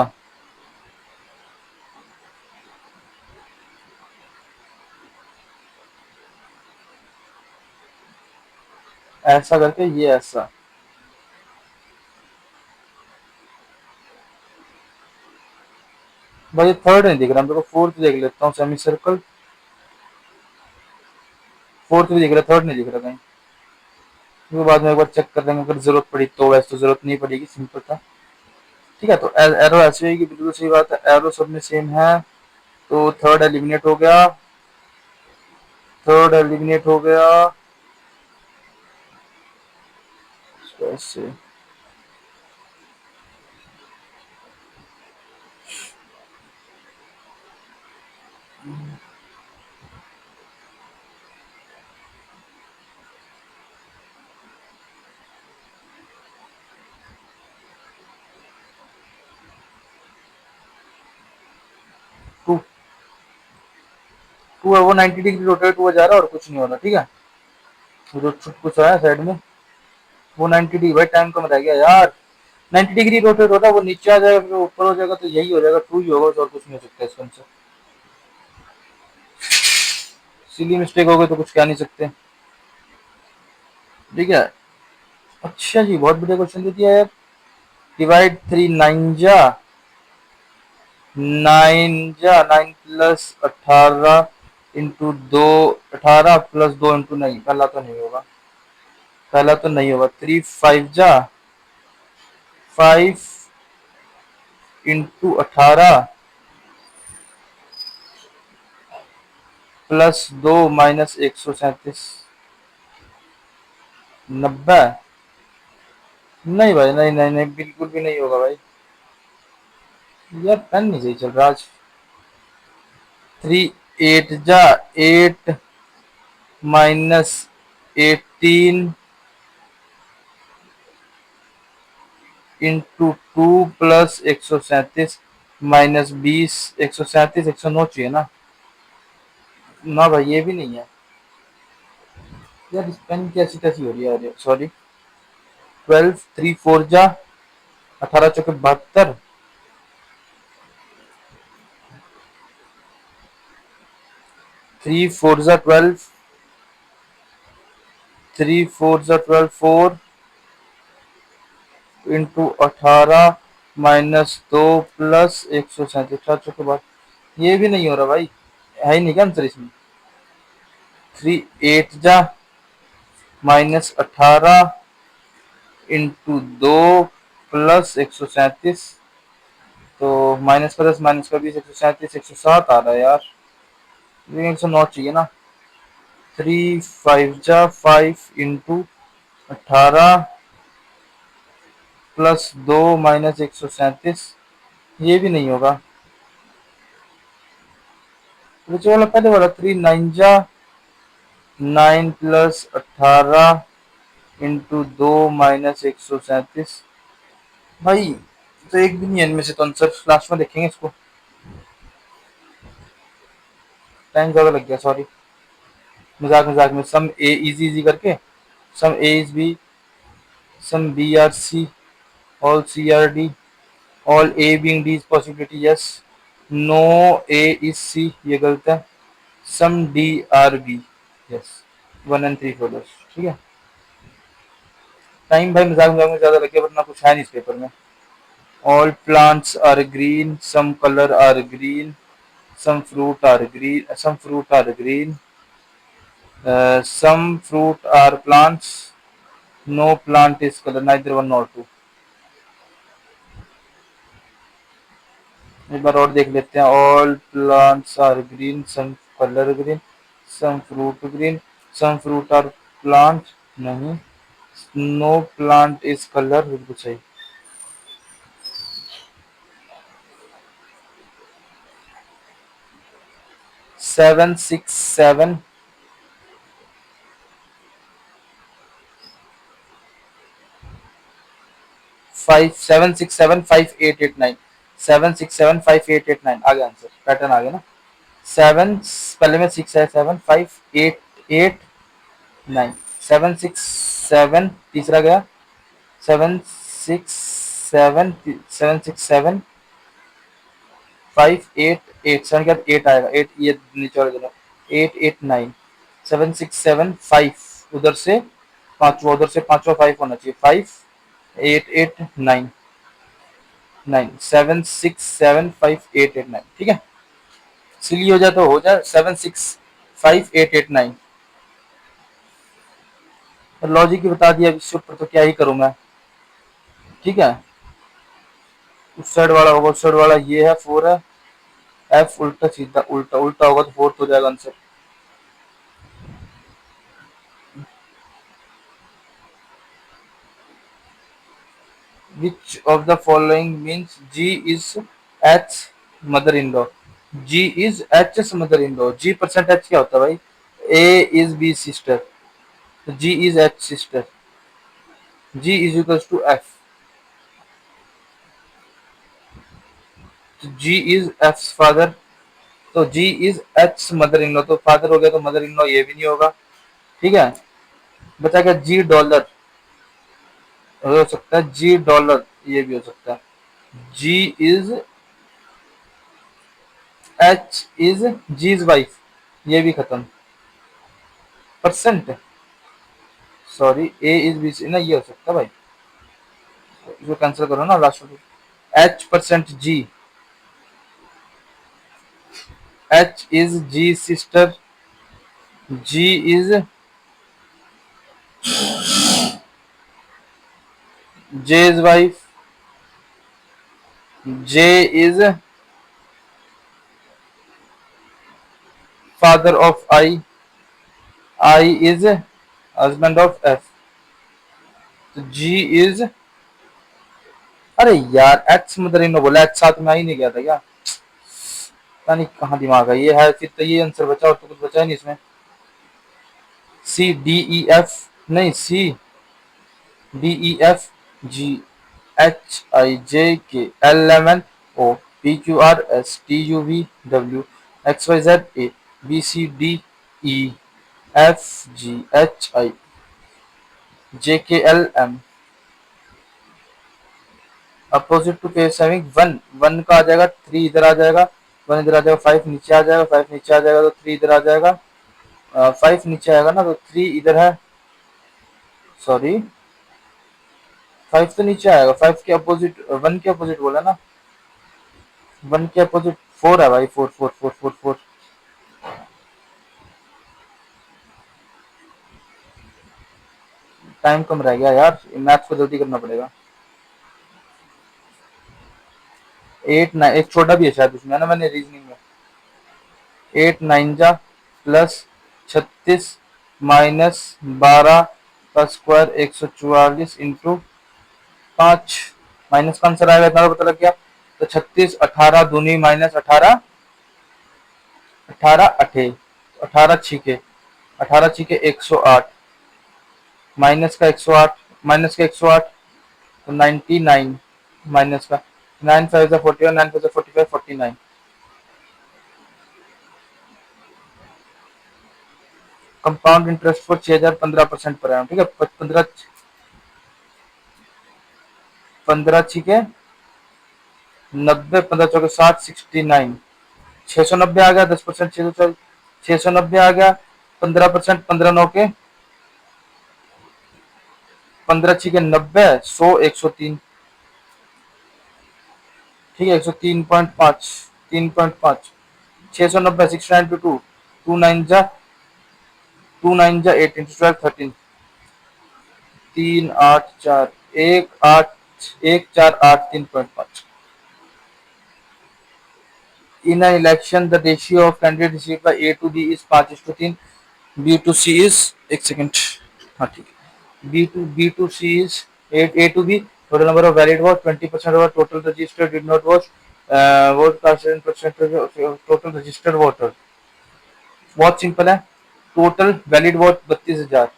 ऐसा करके, ये ऐसा। भाई ये थर्ड नहीं दिख रहा मेरे को, फोर्थ देख लेता हूँ, सेमी सर्कल। फोर्थ भी दिख रहा, थर्ड नहीं दिख रहा कहीं। उसके बाद में एक बार चेक कर लेंगे, अगर जरूरत पड़ी तो। वैसे तो जरूरत नहीं पड़ेगी, सिंपल था। ठीक है, तो एरो ऐसे होगी, बिल्कुल सही बात है, एरो सब में सेम है। तो थर्ड एलिमिनेट हो गया, थर्ड एलिमिनेट हो गया। कैसे? 2 2 है, वो 90 डिग्री रोटेट हुआ जा रहा है और कुछ नहीं हो रहा, ठीक है। वो जो कुछ है साइड में, वो 90 डिग्री, भाई टाइम कम रह गया यार। 90 डिग्री रोटेट होता है, वो नीचे आ जाएगा फिर ऊपर हो जाएगा, तो यही हो जाएगा, 2 ही होगा, और कुछ नहीं हो सकता इसके आंसर। सिली मिस्टेक हो गई तो कुछ कह नहीं सकते, ठीक है। अच्छा जी, बहुत बढ़िया क्वेश्चन दे दिया यार। डिवाइड 3 9 जा 9 प्लस 18 इंटू 2, 18 प्लस 2 इंटू, नहीं पहला तो नहीं होगा, पहला तो नहीं होगा। 3 5 जा 5 इंटू 18 प्लस 2 माइनस 137, 90। नहीं भाई, नहीं नहीं नहीं, बिल्कुल भी नहीं होगा भाई। यार पेन नहीं सही चल रहा आज। 3 8 जा 8 माइनस 18 इंटू 2 प्लस 137 माइनस 20, 137 109 चाहिए ना। ना भाई ये भी नहीं है यार, इस पेन की ऐसी कैसी हो रही है यार, सॉरी। 12 3 4 जा 18 चौके 72, 3 4 जा 12, 3 4 जा 12 4 इंटू 18 माइनस 2 प्लस 137, 4 चौके बाद, ये भी नहीं हो रहा भाई, है ही नहीं क्या आंसर इसमें। 3 8 जा माइनस 18 इंटू 2 प्लस 137, तो माइनस का 20, 137 107 आ रहा है यार, लेकिन 109 चाहिए ना। 3 5 जा 5 इंटू 18 प्लस 2 माइनस 137, ये भी नहीं होगा। नीचे वाला पहले वाला 3 9 जा 9 प्लस 18 इंटू 2 माइनस 137, भाई तो एक भी नहीं है इनमें से, तो आंसर लास्ट में देखेंगे इसको। टाइम ज्यादा लग गया, सॉरी। मजाक मजाक में, सम ए इजी इजी करके, some A is B, some B are C, all C are D, all A being D is possibility, yes. No A is C, ये गलत है। Some D are B, yes. 1 and 3 folders, ठीक है। Time भाई मजाक मजाक में ज्यादा लग गया, वरना कुछ है नहीं इस पेपर में। All plants are green, some colour are green, some fruit are green, some fruit are green, some fruit are plants, no plant is color, neither one nor two। एक बार और देख लेते हैं। All plants are green, some colour green, some fruit green, some fruit are plant, नहीं, no plant is colour, बिल्कुल सही। 7 6 7 5 7 6 7 5 8 8 9, 7 6 7 5 8 8 9 आ गया answer, pattern आ गया ना। 7 पहले में 6 है, 7 5 8 8 9, 7 6 7 तीसरा गया, 7 6 7 7 6 7 5 8 8, 7 के बाद 8 आएगा, 8 ये नीचे वाला जगह, 8 8 9, 7 6 7 5 उधर से पांचवा, उधर से पांचवा 5 होना चाहिए, 5 8 8 9 9, 7 6 7 5 8 8 9, ठीक है। सिली हो जाए तो हो जाए, 7 6 5 8 8 9। लॉजिक ही बता दिया इसके ऊपर, तो क्या ही करूं मैं, ठीक है। उस साइड वाला होगा, उस साइड वाला ये है 4 है, एफ उल्टा सीधा, उल्टा उल्टा होगा तो फोर्थ हो जाएगा answer. Which of the following means G is H mother-in-law? G is H's mother-in-law. G percent H क्या होता है भाई? A is B sister. G is H sister. G is equals to F. G is F's father. तो G is H's mother-in-law. तो father हो गया तो mother-in-law ये भी नहीं होगा. ठीक है. बचा क्या G डॉलर हो सकता है. G डॉलर ये भी हो सकता है. G is H is G's wife. ये भी खत्म. Percent sorry A is B C ना ये हो सकता है भाई. इसको कैंसिल करो ना लास्ट में. H percent G. H is G sister. G is J's wife. J is father of I. I is husband of F. तो जी इज अरे यार एच मदर इन बोला. एच साथ में आ ही नहीं गया था क्या. पता नहीं कहाँ दिमाग है. ये है फिर तो ये आंसर बचा और तो कुछ बचा ही नहीं इसमें. सी डी ई एफ नहीं. C D E F G H I J K L M N O P Q R S T U V W X Y Z A B C D E F G H I J K L M. Opposite to case having one. One का आ जाएगा. Three इधर आ जाएगा. One इधर आ जाएगा. Five नीचे आ जाएगा. Five नीचे आ जाएगा तो थ्री इधर आ जाएगा. फाइव नीचे आएगा ना तो थ्री इधर है. सॉरी फाइव तो नीचे आएगा. फाइव के अपोजिट वन के अपोजिट बोला ना. वन के अपोजिट फोर है भाई. Four four four four four. Time कम रह गया यार. मैथ को जल्दी करना पड़ेगा. एट नाइन एक छोटा भी है शायद उसमें है ना. मैंने रीजनिंग में एट नाइन जा प्लस 36 माइनस 12 का स्क्वायर 144 इंटू 5. माइनस का आंसर आएगा. इतना तो पता लग गया. तो 36 18 दूनी माइनस 18 18 अठे 18 छीके 18 छीके 108 माइनस का 108 माइनस का 108 तो 99 माइनस का 9 5 41 9 5 45 49. कंपाउंड इंटरेस्ट फॉर 6000 15% पर आया. ठीक है. 15 15 छीके 90 15 चौके 60 69 690 आ गया. 10% 690 आ गया. 15% 15 नौ के 15 छीके 90 100 103. ठीक है. 103.5 3.5 690 692 टू नाइन जा 8 into 12 13 3 8 4 1 8 1 4 8 3.5. In an election, the ratio of candidates received by A to B is 5:3. B to C is एक सेकंड. हाँ ठीक है. B to C is A to B. Total number of valid votes 20% of total registered did not vote. Vote cast in percentage of total registered voter. बहुत simple है. Total valid vote 32,000.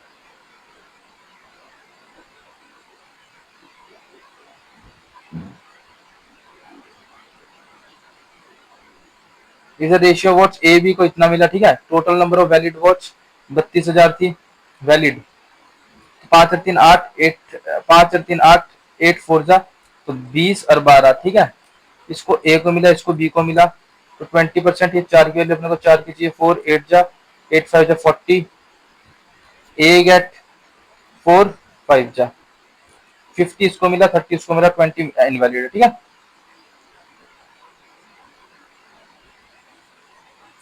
इधर ratio votes A B को इतना मिला. ठीक है. Total number of valid votes 32,000 थी valid. 5 और 3 8 8 5 और 3 8 8 4 जा तो 20 और 12. ठीक है. इसको ए को मिला. इसको बी को मिला. तो 20% ये 4 के लिए अपने को 4 की चाहिए. 4 8 जा 8 5 जा 40. ए गेट 4 5 जा 50. इसको मिला. 30 इसको मिला. 20 इनवैलिड है. ठीक है.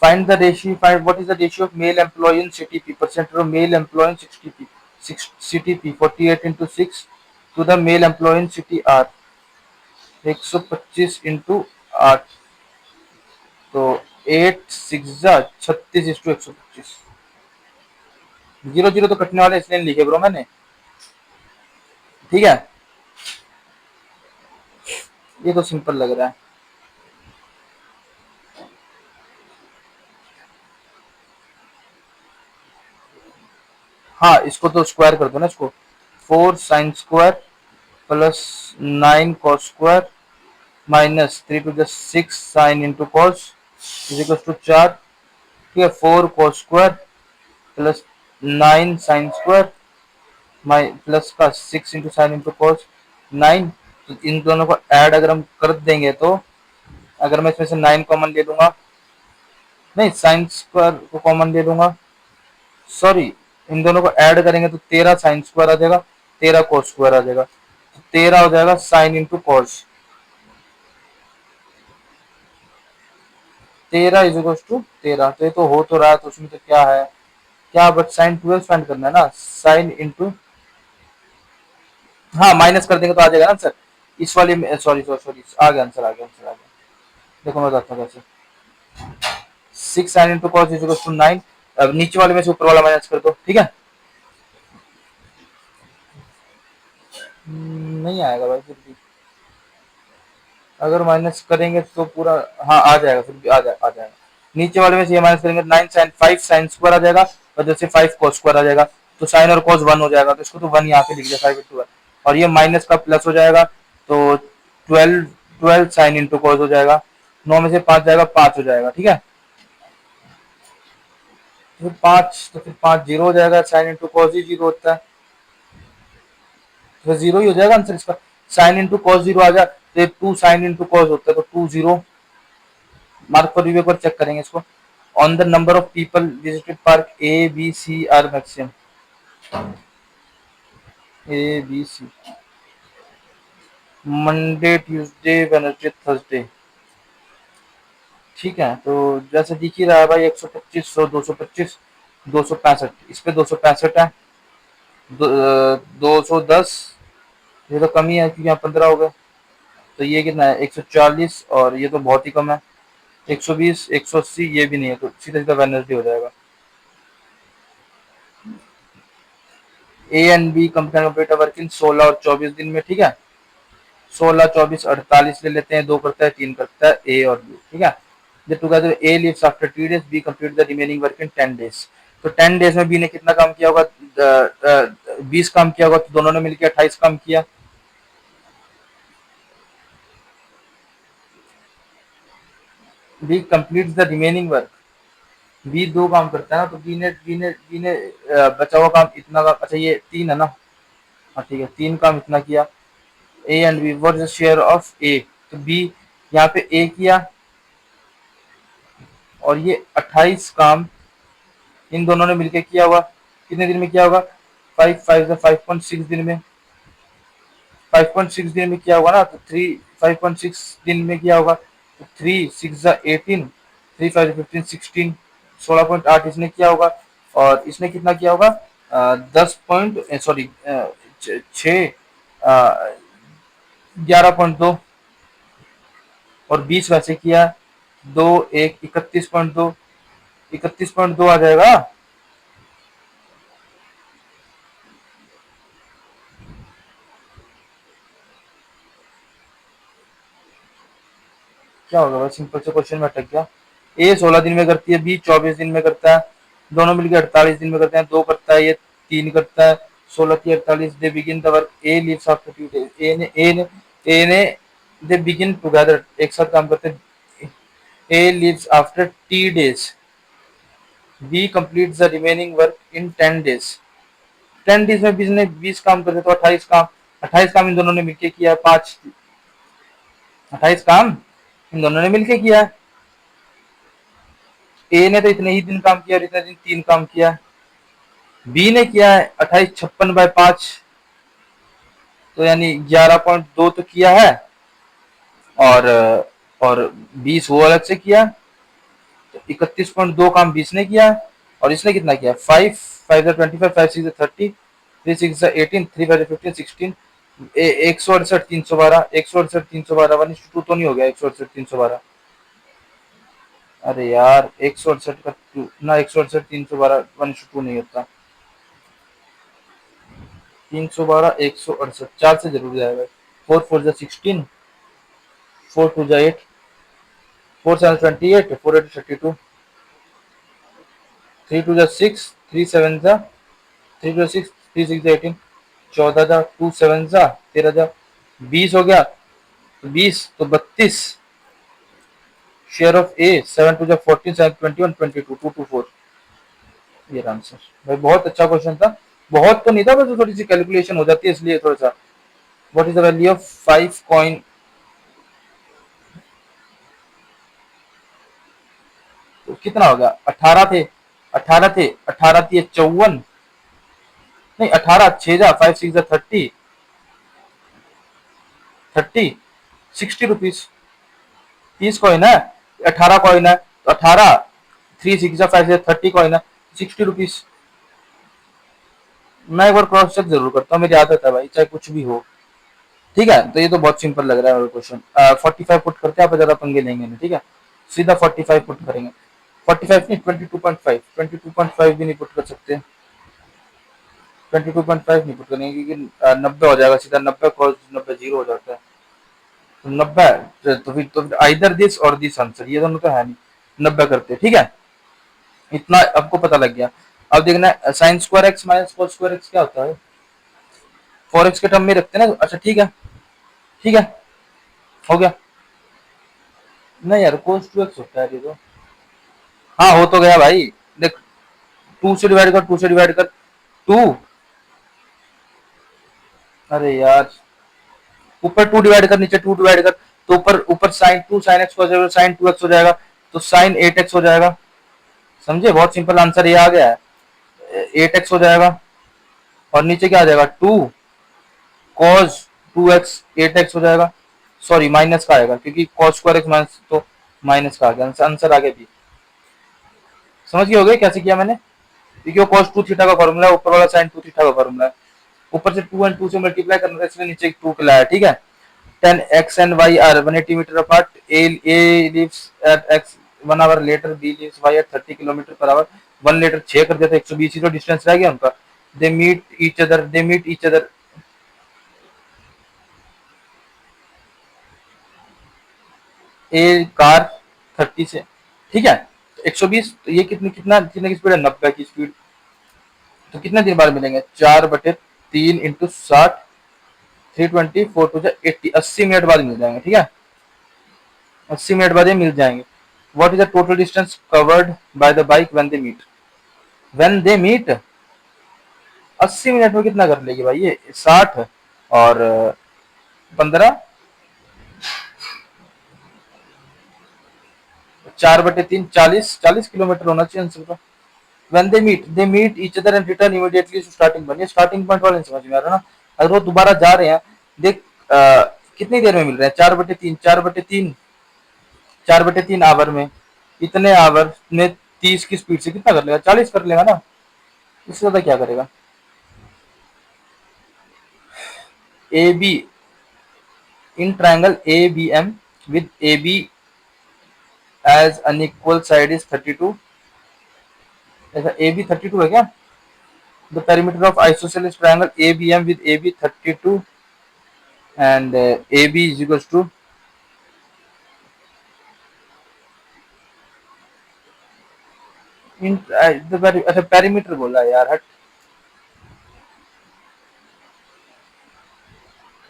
Find the ratio. Find what is the ratio of male employee in CTP. Percentage of male employee in 60P. 6 CTP 48 into 6 to the male employee in CTR 125 into 8 तो 8 6 जा 36 इंटू 125. 0 0 तो कटने वाले इसलिए लिखे ब्रो मैंने. ठीक है. ये तो सिंपल लग रहा है। हाँ, इसको तो स्क्वायर कर दो ना इसको। 4 sin square plus 9 cos square minus 3 to the 6 sin into cos is equal to 4। ठीक है, 4 cos square plus 9 sin square plus का 6 into sin into cos 9। तो इन दोनों को ऐड अगर हम कर देंगे तो अगर मैं इसमें से 9 कॉमन ले लूंगा, नहीं साइन स्क्वायर को कॉमन ले लूंगा, सॉरी, इन दोनों को ऐड करेंगे तो 13 sin स्क्वायर आ जाएगा, 13 cos स्क्वायर आ जाएगा, तो 13 हो जाएगा sin into cos। 13 तो ये तो हो तो रहा है, तो उसमें तो क्या है, क्या बट sin 12 फाइंड करना है ना, साइन इंटू, हाँ माइनस कर देंगे तो आ जाएगा ना आंसर। इस वाले में सॉरी सॉरी सॉरी आ गया आंसर, आ गया आंसर आ गया। देखो मैं बताता हूँ कैसे। 6 sin into cos is equal to 9। अब नीचे वाले में से ऊपर वाला माइनस कर दो, ठीक है। नहीं आएगा भाई फिर भी, अगर माइनस करेंगे तो पूरा, हाँ आ जाएगा, फिर भी आ जाएगा। नीचे वाले में से ये माइनस करेंगे 5 sin स्क्वायर आ जाएगा, और जैसे 5 cos स्क्वायर आ जाएगा, तो साइन और cos 1 हो जाएगा, तो इसको तो 1 यहाँ पे लिख दिया 5 into 1। और ये माइनस का प्लस हो जाएगा, तो 12 sin into cos हो जाएगा। 9 में से 5 जाएगा, 5 हो जाएगा, ठीक है। तो फिर 5 जीरो हो जाएगा, sin into cos ही जीरो होता है, तो जीरो ही हो जाएगा आंसर इसका। sin into cos जीरो आ जाए तो 2 sin into cos होता है, तो 2 जीरो मार्क पर एक बार चेक करेंगे इसको। On the number of people visited park A B C are maximum, A B C, Monday Tuesday Wednesday Thursday, ठीक है। तो जैसे दिख ही रहा है भाई, 125 100 225 265, इस पे 265 है, 210, ये तो कम ही है क्योंकि यहाँ 15 हो गए। तो ये कितना है 140, और ये तो बहुत ही कम है 120 180, ये भी नहीं है, तो सीधा सीधा वेडनेसडे हो जाएगा। A and B company computer working 16 और 24 दिन में, ठीक है। 16 24 48 ले लेते हैं, 2 करता है 3 करता है ए और बी, ठीक है। The together A lives after 3 days, B complete the remaining work in 10 days। तो 10 days में बी ने कितना काम किया होगा, 20 काम किया होगा, तो दोनों ने मिलकर 28 काम किया। B complete the remaining work, B 2 काम करता है ना, तो बी ने बचा हुआ काम इतना का, अच्छा ये 3 है ना, हाँ ठीक है, 3 काम इतना किया। A and B what is the share of A, तो बी यहाँ पे ए किया, और ये 28 काम इन दोनों ने मिलकर किया होगा, कितने दिन में किया होगा, 5 दिन में, 5.6 दिन में किया होगा ना, तो 5.6 दिन में किया होगा, तो 3 6 18, 3 5 15 16, 16.8 इसने किया होगा, और इसने कितना किया होगा, 10 सॉरी 11.2, और 20 वैसे किया, 31.2, 31.2 आ जाएगा। क्या होगा भाई, सिंपल से क्वेश्चन में अटक गया। ए 16 दिन में करती है, बी 24 दिन में करता है, दोनों मिलकर 48 दिन में करते हैं, 2 करता है, ये 3 करता है, 16 की 48, they begin the work, A leaves after 2 days, A ने दे बिगिन टुगेदर, एक साथ काम करते हैं, A leaves after two days, B complete the remaining work in 10 days। 10 days में बीस ने 20 काम करते तो 28 काम, 28 काम इन दोनों ने मिलकर किया, 28 काम इन दोनों ने मिलकर किया। ए ने तो इतने ही दिन काम किया, और इतने दिन 3 काम किया। बी ने किया है 28 56/5, तो यानी 11.2 तो किया है, और और 20 वो अलग से किया, तो 31.2 काम 20 ने किया, और इसने कितना किया, 5 5 25 5 6 30, 3 6 18, 3 5 15 16, 168 312, 168 312 1:2 तो नहीं हो गया, 168 312, अरे यार 168 का 2 ना, 168 312 1:2 नहीं होता, 312 168 4 से जरूर जाएगा, 4 4 16, 4 2 8, 4 7 28, 4 8 32, 3 2 6, 3 7 3 2 6, 3 6 18, 14 जा 2 7 जा 13 जा 20 हो गया, तो 20 तो 32। शेयर ऑफ ए 7 2 जा 14, 7 21, 22, 2 2 4। ये आंसर भाई, बहुत अच्छा क्वेश्चन था। बहुत तो नहीं था, बस थोड़ी सी कैलकुलेशन हो जाती है इसलिए थोड़ा सा। What is the value of 5 coin? तो कितना हो गया? 18 थे, 18 थे, 18 थी 54, नहीं 18 6 जा 5 6 जा 30, 30 60 रुपीज। 30 कॉइन है, 18 कॉइन है, तो 18 3 6 जा 5 30 कॉइन है, 60 रुपीज। मैं एक बार क्रॉस चेक जरूर करता हूँ, मेरी आदत है भाई, चाहे कुछ भी हो। ठीक है, तो ये तो बहुत सिंपल लग रहा है क्वेश्चन। 45 पुट करते हैं, आप ज्यादा पंगे लेंगे नहीं, ठीक है। सीधा 45 पुट करेंगे। 45 नहीं, 22.5, 22.5 भी नहीं पुट कर सकते। 22.5 नहीं पुट करेंगे क्योंकि 90 हो जाएगा सीधा, 90 क्रॉस 90 जीरो हो जाता है। तो 90, तो फिर आइदर दिस और दिस आंसर, ये दोनों तो है नहीं। 90 करते, ठीक है। इतना आपको पता लग गया। अब देखना sine square x minus cos square x क्या होता है। 4x के टर्म में रखते हैं ना, अच्छा ठीक है, ठीक है, हो गया। नहीं यार, कोस 2x होता है ये तो। हाँ हो तो गया भाई, देख, 2 से डिवाइड कर, 2 से डिवाइड कर, 2। अरे यार, ऊपर 2 डिवाइड कर, नीचे 2 डिवाइड कर, तो ऊपर ऊपर साइन 2 साइन एक्स हो जाएगा, साइन 2x हो जाएगा, तो साइन 8x हो जाएगा। समझे, बहुत सिंपल आंसर ये आ गया है। 8x हो जाएगा, और नीचे क्या आ जाएगा, 2 कॉस 2x 8x हो जाएगा। सॉरी, माइनस का आएगा क्योंकि कॉस स्क्वायर एक्स माइनस, तो माइनस का आ गया आंसर, आगे भी समझ गए होगे कैसे किया मैंने, क्योंकि वो cos 2 थीटा का फॉर्मूला है, ऊपर वाला sin 2 थीटा का फॉर्मूला है। ऊपर से 2 एंड 2 से मल्टीप्लाई करना था, इसलिए नीचे 2 के लाया, ठीक है। 10 x and y are 180 metre apart. A lives at x 1 hour later. B lives y at 30 kilometre per hour. 1 litre 6 कर दिया था, 120 ही तो डिस्टेंस रह गया उनका। They meet each other. They meet each other. A car 30 से, ठीक है, 120, तो ये कितनी कितना कितने की स्पीड है, 90 की स्पीड। तो कितने दिन बाद मिलेंगे, 4/3 इंटू 60, 320, 4 टू 80, 80 मिनट बाद मिल जाएंगे, ठीक है। 80 मिनट बाद ये मिल जाएंगे। What is the total distance covered by the bike when they meet. 80 minute में कितना कर लेगी भाई ये, 60 और 15, 4/3 40 किलोमीटर होना चाहिए आंसर का। When they meet each other and return immediately to starting point. ये स्टार्टिंग पॉइंट वाले समझ में आ रहा है ना। अगर वो दोबारा जा रहे हैं, देख कितनी देर में मिल रहे हैं, 4/3, 4/3, 4/3 आवर में, इतने आवर में 30 की स्पीड से कितना कर लेगा, 40 कर लेगा ना, इससे ज्यादा क्या करेगा। A B in triangle A B M with A B as unequal side is 32। ऐसा ए बी 32 है क्या। The perimeter of isosceles triangle A B M with A B 32 and A B is equal to, अच्छा perimeter बोला यार, हट।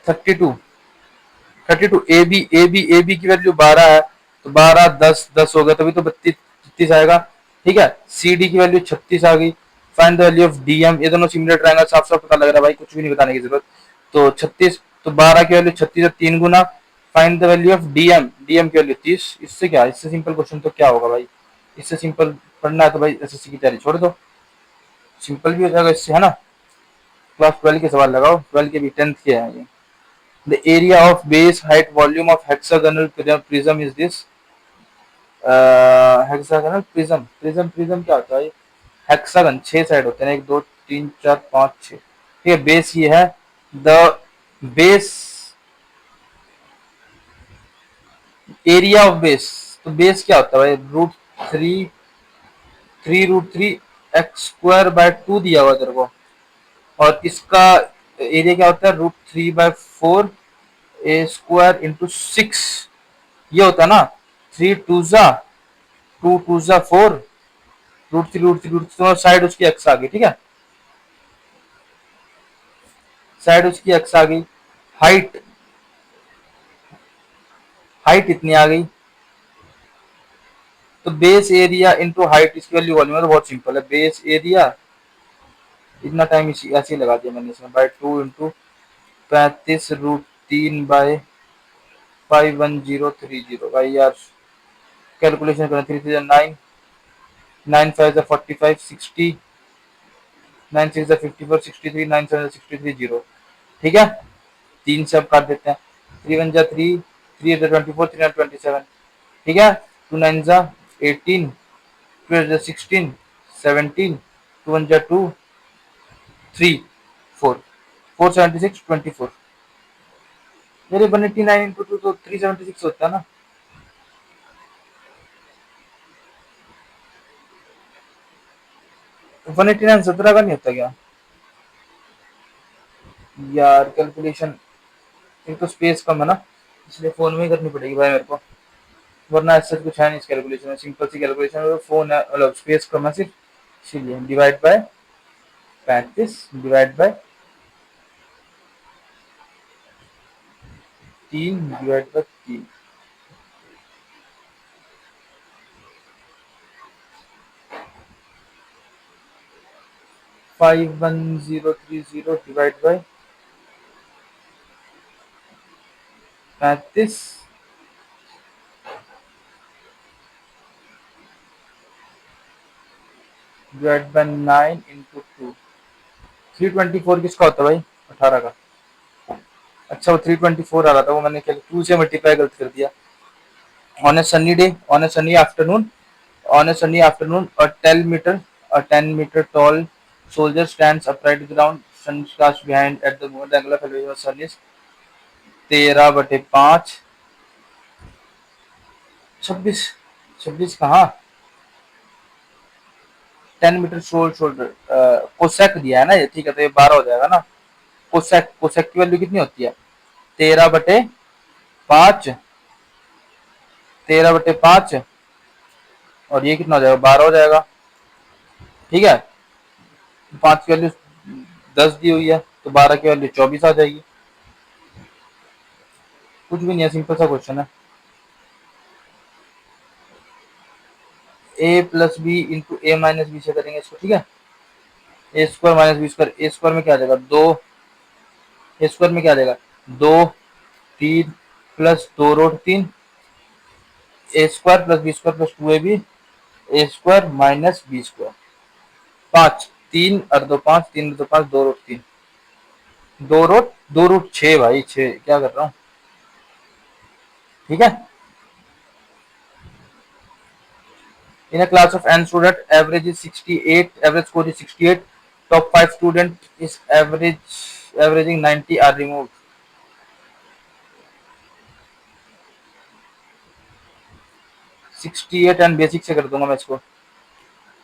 32, 32 A B की value 12 है, तो 12 10 10 हो गया, तभी तो 32 36 आएगा, ठीक है। सी डी की वैल्यू 36 आ गई। Find the value of D M, ये दोनों सिमिलर ट्रायंगल, साफ साफ पता लग रहा है भाई, कुछ भी नहीं बताने की जरूरत। तो 36, तो 12 की वैल्यू 36 और 3 गुना। Find the value of D M, D M की वैल्यू 30। इससे क्या, इससे सिंपल क्वेश्चन तो क्या होगा भाई, इससे सिंपल पढ़ना है तो भाई एसएससी की तैयारी छोड़ दो, सिंपल भी हो जाएगा इससे, है ना। क्लास 12 के सवाल लगाओ, 12 के भी, 10th के हैं ये। The area of base height volume of hexagonal prism is this. Hexagonal prism, prism क्या होता है। हेक्सागन 6 साइड होते हैं, 1 2 3 4 5 6, ठीक है। बेस ये है, the base area of base, तो बेस क्या होता है भाई, √3 एक्स स्क्वायर बाय 2 दिया हुआ तेरे को, और इसका एरिया क्या होता है, √3/4 ए स्क्वायर इंटू 6। ये होता ना, 3 2 जा 4, √3 तो साइड उसकी एक्स आ गई, ठीक है, साइड उसकी एक्स आ गई। हाइट, हाइट इतनी आ गई, तो बेस एरिया इंटू हाइट, इसकी वैल्यू वॉल्यूम है, तो बहुत सिंपल है, बेस एरिया इतना टाइम इसी ऐसे ही लगा दिया मैंने इसमें, बाई 2 इंटू 35√3/51030 भाई यार, कैलकुलेशन करना, 3 3 9, 9 5 45 60, 9 6 54 63, 9 7 63 0, ठीक है, तीन से अब काट देते हैं, 3 1 जा 3, 3 8 जा 24, 3 9 27, ठीक है, 2 9 जा 18, 2 8 जा 16, 17, 2 1 जा 2, 3 4, 4 76 24, मेरे 189 इंटू 2 तो 376 होता है ना। तो 189 17 का नहीं होता क्या यार, कैलकुलेशन, एक तो स्पेस कम है ना, इसलिए फोन में ही करनी पड़ेगी भाई मेरे को, वरना ऐसा कुछ है नहीं इस कैलकुलेशन में, सिंपल सी कैलकुलेशन है, फोन है मतलब स्पेस कम है सिर्फ, इसीलिए divide by 35 divide by 3 divide by 3, 51030 divide by 35 divide by 9 into 2, 324 किसका होता है भाई, 18 का, अच्छा वो 324 आ रहा था, वो मैंने क्या 2 से मल्टीप्लाई गलत कर दिया। On A sunny day, on A Sunny afternoon, on a sunny afternoon, a 10 meter tall soldier stands upright to the ground. Sun is cast behind at the moment the angle of elevation of sun is 13/5, 26, 26 कहाँ, 10 metre shoulder, cosec दिया है ना ये, ठीक है, तो ये 12 हो जाएगा ना, कोसेक, कोसेक की वैल्यू कितनी होती है, 13/5, 13/5, और ये कितना हो जाएगा, 12 हो जाएगा, ठीक है, 5 की वैल्यू 10 दी हुई है, तो 12 की वैल्यू 24 आ जाएगी, कुछ भी नहीं है, सिंपल सा क्वेश्चन है। ए प्लस बी इंटू ए माइनस बी से करेंगे इसको, ठीक है, ए स्क्वायर माइनस बी स्क्वायर, ए स्क्वायर में क्या आ जाएगा 2, ए स्क्वायर में क्या आ जाएगा 2 3 plus 2√3, a square plus b square plus 2ab, a square minus b square, 5 3 और 2 5, 3 2 5, 2√3, 2√6 भाई 6 क्या कर रहा हूँ, ठीक है। In a class of n student, average is 68, average score is 68, top 5 student is averaging 90 are removed, 68 and basic से कर दूंगा मैं इसको,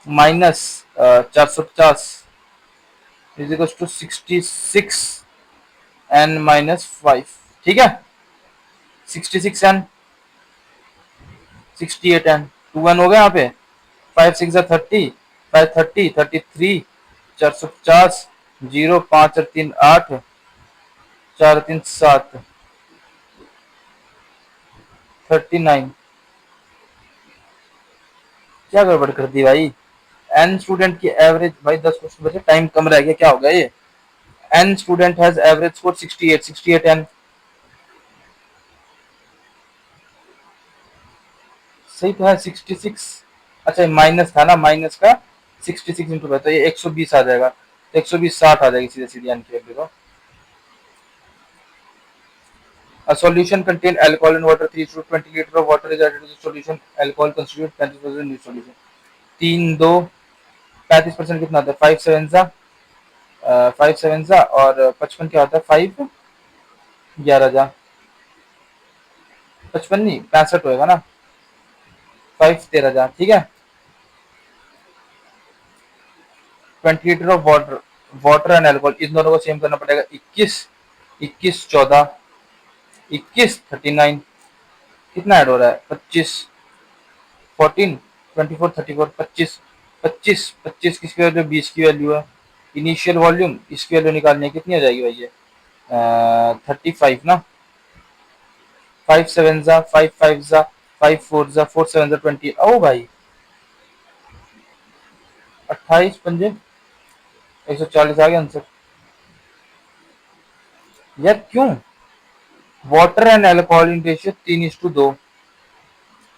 minus 450 is equal to 66 N minus 5, ठीक है, 66 एन 68 एन 2 एन हो गया यहाँ पे, 5 6 30, 5 30 33, 450, 0 5 और 3 8, 4 3 7, 39, क्या गड़बड़ कर दी भाई, एन स्टूडेंट की एवरेज, भाई 10 क्वेश्चन बचे, टाइम कम रह गया, क्या हो गया ये, an student has average score 68, 68 N, सही तो है 66, अच्छा माइनस था ना, माइनस का 66 इंटू, तो ये 120 आ जाएगा, तो 120 60 आ जाएगी सीधे सीधे, एन की वैल्यू को। A solution contain alcohol and water, 3 to 20 liter of water is added to the solution, alcohol constitute 35% new solution, 3 2 35% कितना होता है, 5 7 जा और 55 क्या होता है, 5 11 जा, 55 नहीं 65 होएगा ना, 5 13 जा, ठीक है, 20 litre of water, water and alcohol, इन दोनों को सेम करना पड़ेगा, 21 21 14, 21 39, कितना ऐड हो रहा है? 25, 14, 24, 34, 25, 25, 25 किसकी वैल्यू? 20 की वैल्यू है। इनिशियल वॉल्यूम इसकी वैल्यू निकालनी है, कितनी आ जाएगी भाई ये? 35 ना। 5 7 जा 5 5 जा 5 4 जा 4 7 जा 20। ओ भाई 28 पंजे 140 आ गया आंसर। यार क्यों? Water and alcohol in ratio 3:2।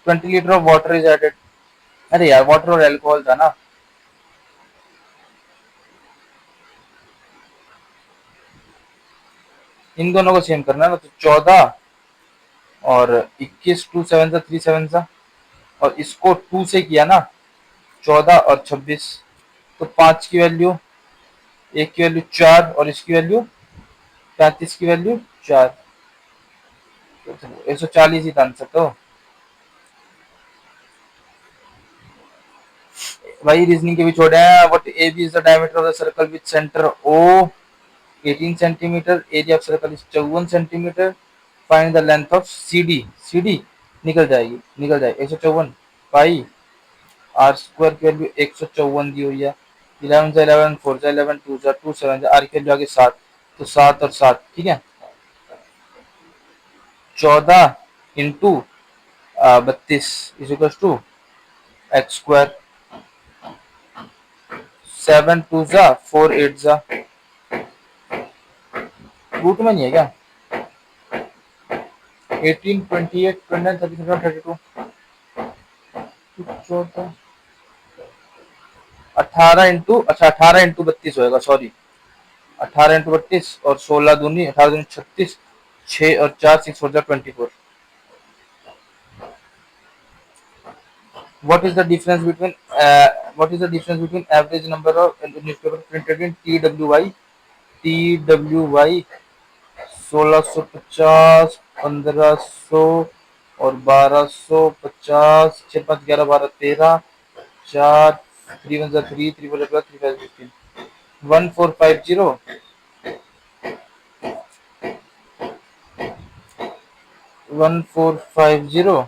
20 litre of water is added. अरे यार वाटर और अल्कोहल था ना। इन दोनों को सेम करना है ना, तो 14 और 21, 2 7 सा 3 7 सा, और इसको 2 से किया ना, 14 और 26, तो 5 की वैल्यू, एक की वैल्यू 4 और इसकी वैल्यू 35 की वैल्यू 4। 140 ही था आंसर तो। भाई रीजनिंग के भी छोड़े हैं। What A B is the diameter of the circle with centre O 18 centimetre, area of circle is 54 centimetre, find the length of C D. C D निकल जाएगी, निकल जाएगी। 154 पाई आर स्क्वायर की वैल्यू 154 दी हुई है। 11 से 11, 4 से 11, 2 से 2, 7 से आर की वैल्यू आगे 7, तो 7 और 7 ठीक है। 14 into 32 is equal to X square. 7 2 जा 4 8 जा, रूट में नहीं है क्या? 18 28 29 37 32, 14 18 इंटू, अच्छा 18 इंटू 32 होएगा, सॉरी 18 इंटू 32 और 16 दूनी 18 दूनी 36, 6 और 4 6 4 24। What is the difference between average number of newspaper printed in TWY? TWY 1650, 1500 और 1250, 6 5 11 12 13, 4 3 1 3 3 4 3 5 15, 1450, 1450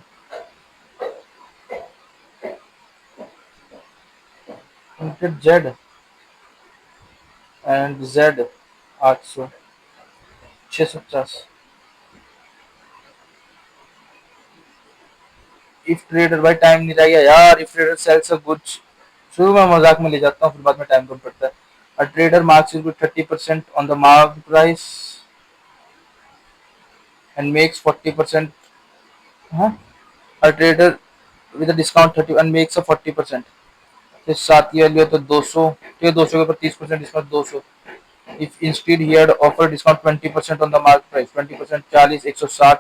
printed Z and Z 800 650। If trader भाई टाइम नहीं रह गया यार। If trader sells a goods, शुरू में मजाक में ले जाता हूँ, फिर बाद में टाइम कम पड़ता है। A trader marks is 30% on the mark price and makes 40%। हाँ, a trader with a discount 30 and makes a 40%। फिर 7 की वैल्यू है तो 200, ठीक है, 200 के ऊपर 30% discount 200। If instead he had offer discount 20% on the mark price, 20% 40 160,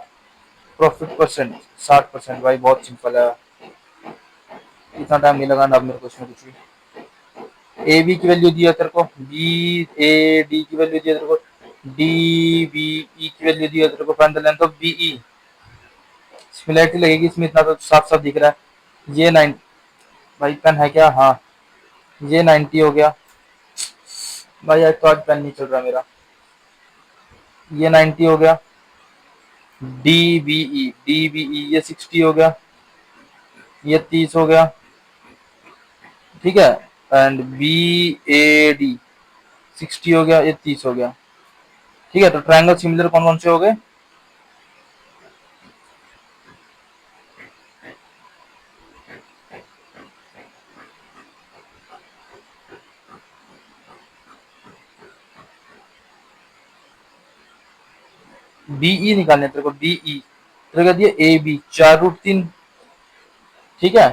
profit percent 60%। भाई बहुत सिंपल है, इतना टाइम नहीं लगाना अब मेरे को इसमें कुछ भी। ए बी की वैल्यू दी है तेरे को, बी ए डी की वैल्यू दी है तेरे को, डी बी ई की वैल्यू दी है तेरे को, find the length of B E. Similarity लगेगी इसमें, इतना तो साफ साफ दिख रहा है। ये 9, भाई पेन है क्या? हाँ, ये 90 हो गया। भाई आज तो आज पेन नहीं चल रहा मेरा। ये 90 हो गया। डी बी ई ये 60 हो गया, ये 30 हो गया, ठीक है। एंड बी ए डी 60 हो गया, ये 30 हो गया, ठीक है। तो ट्रायंगल सिमिलर कौन कौन से हो गए? बीई निकालने तेरे को, बीई तेरे को दिया ए बी 4√3, ठीक है,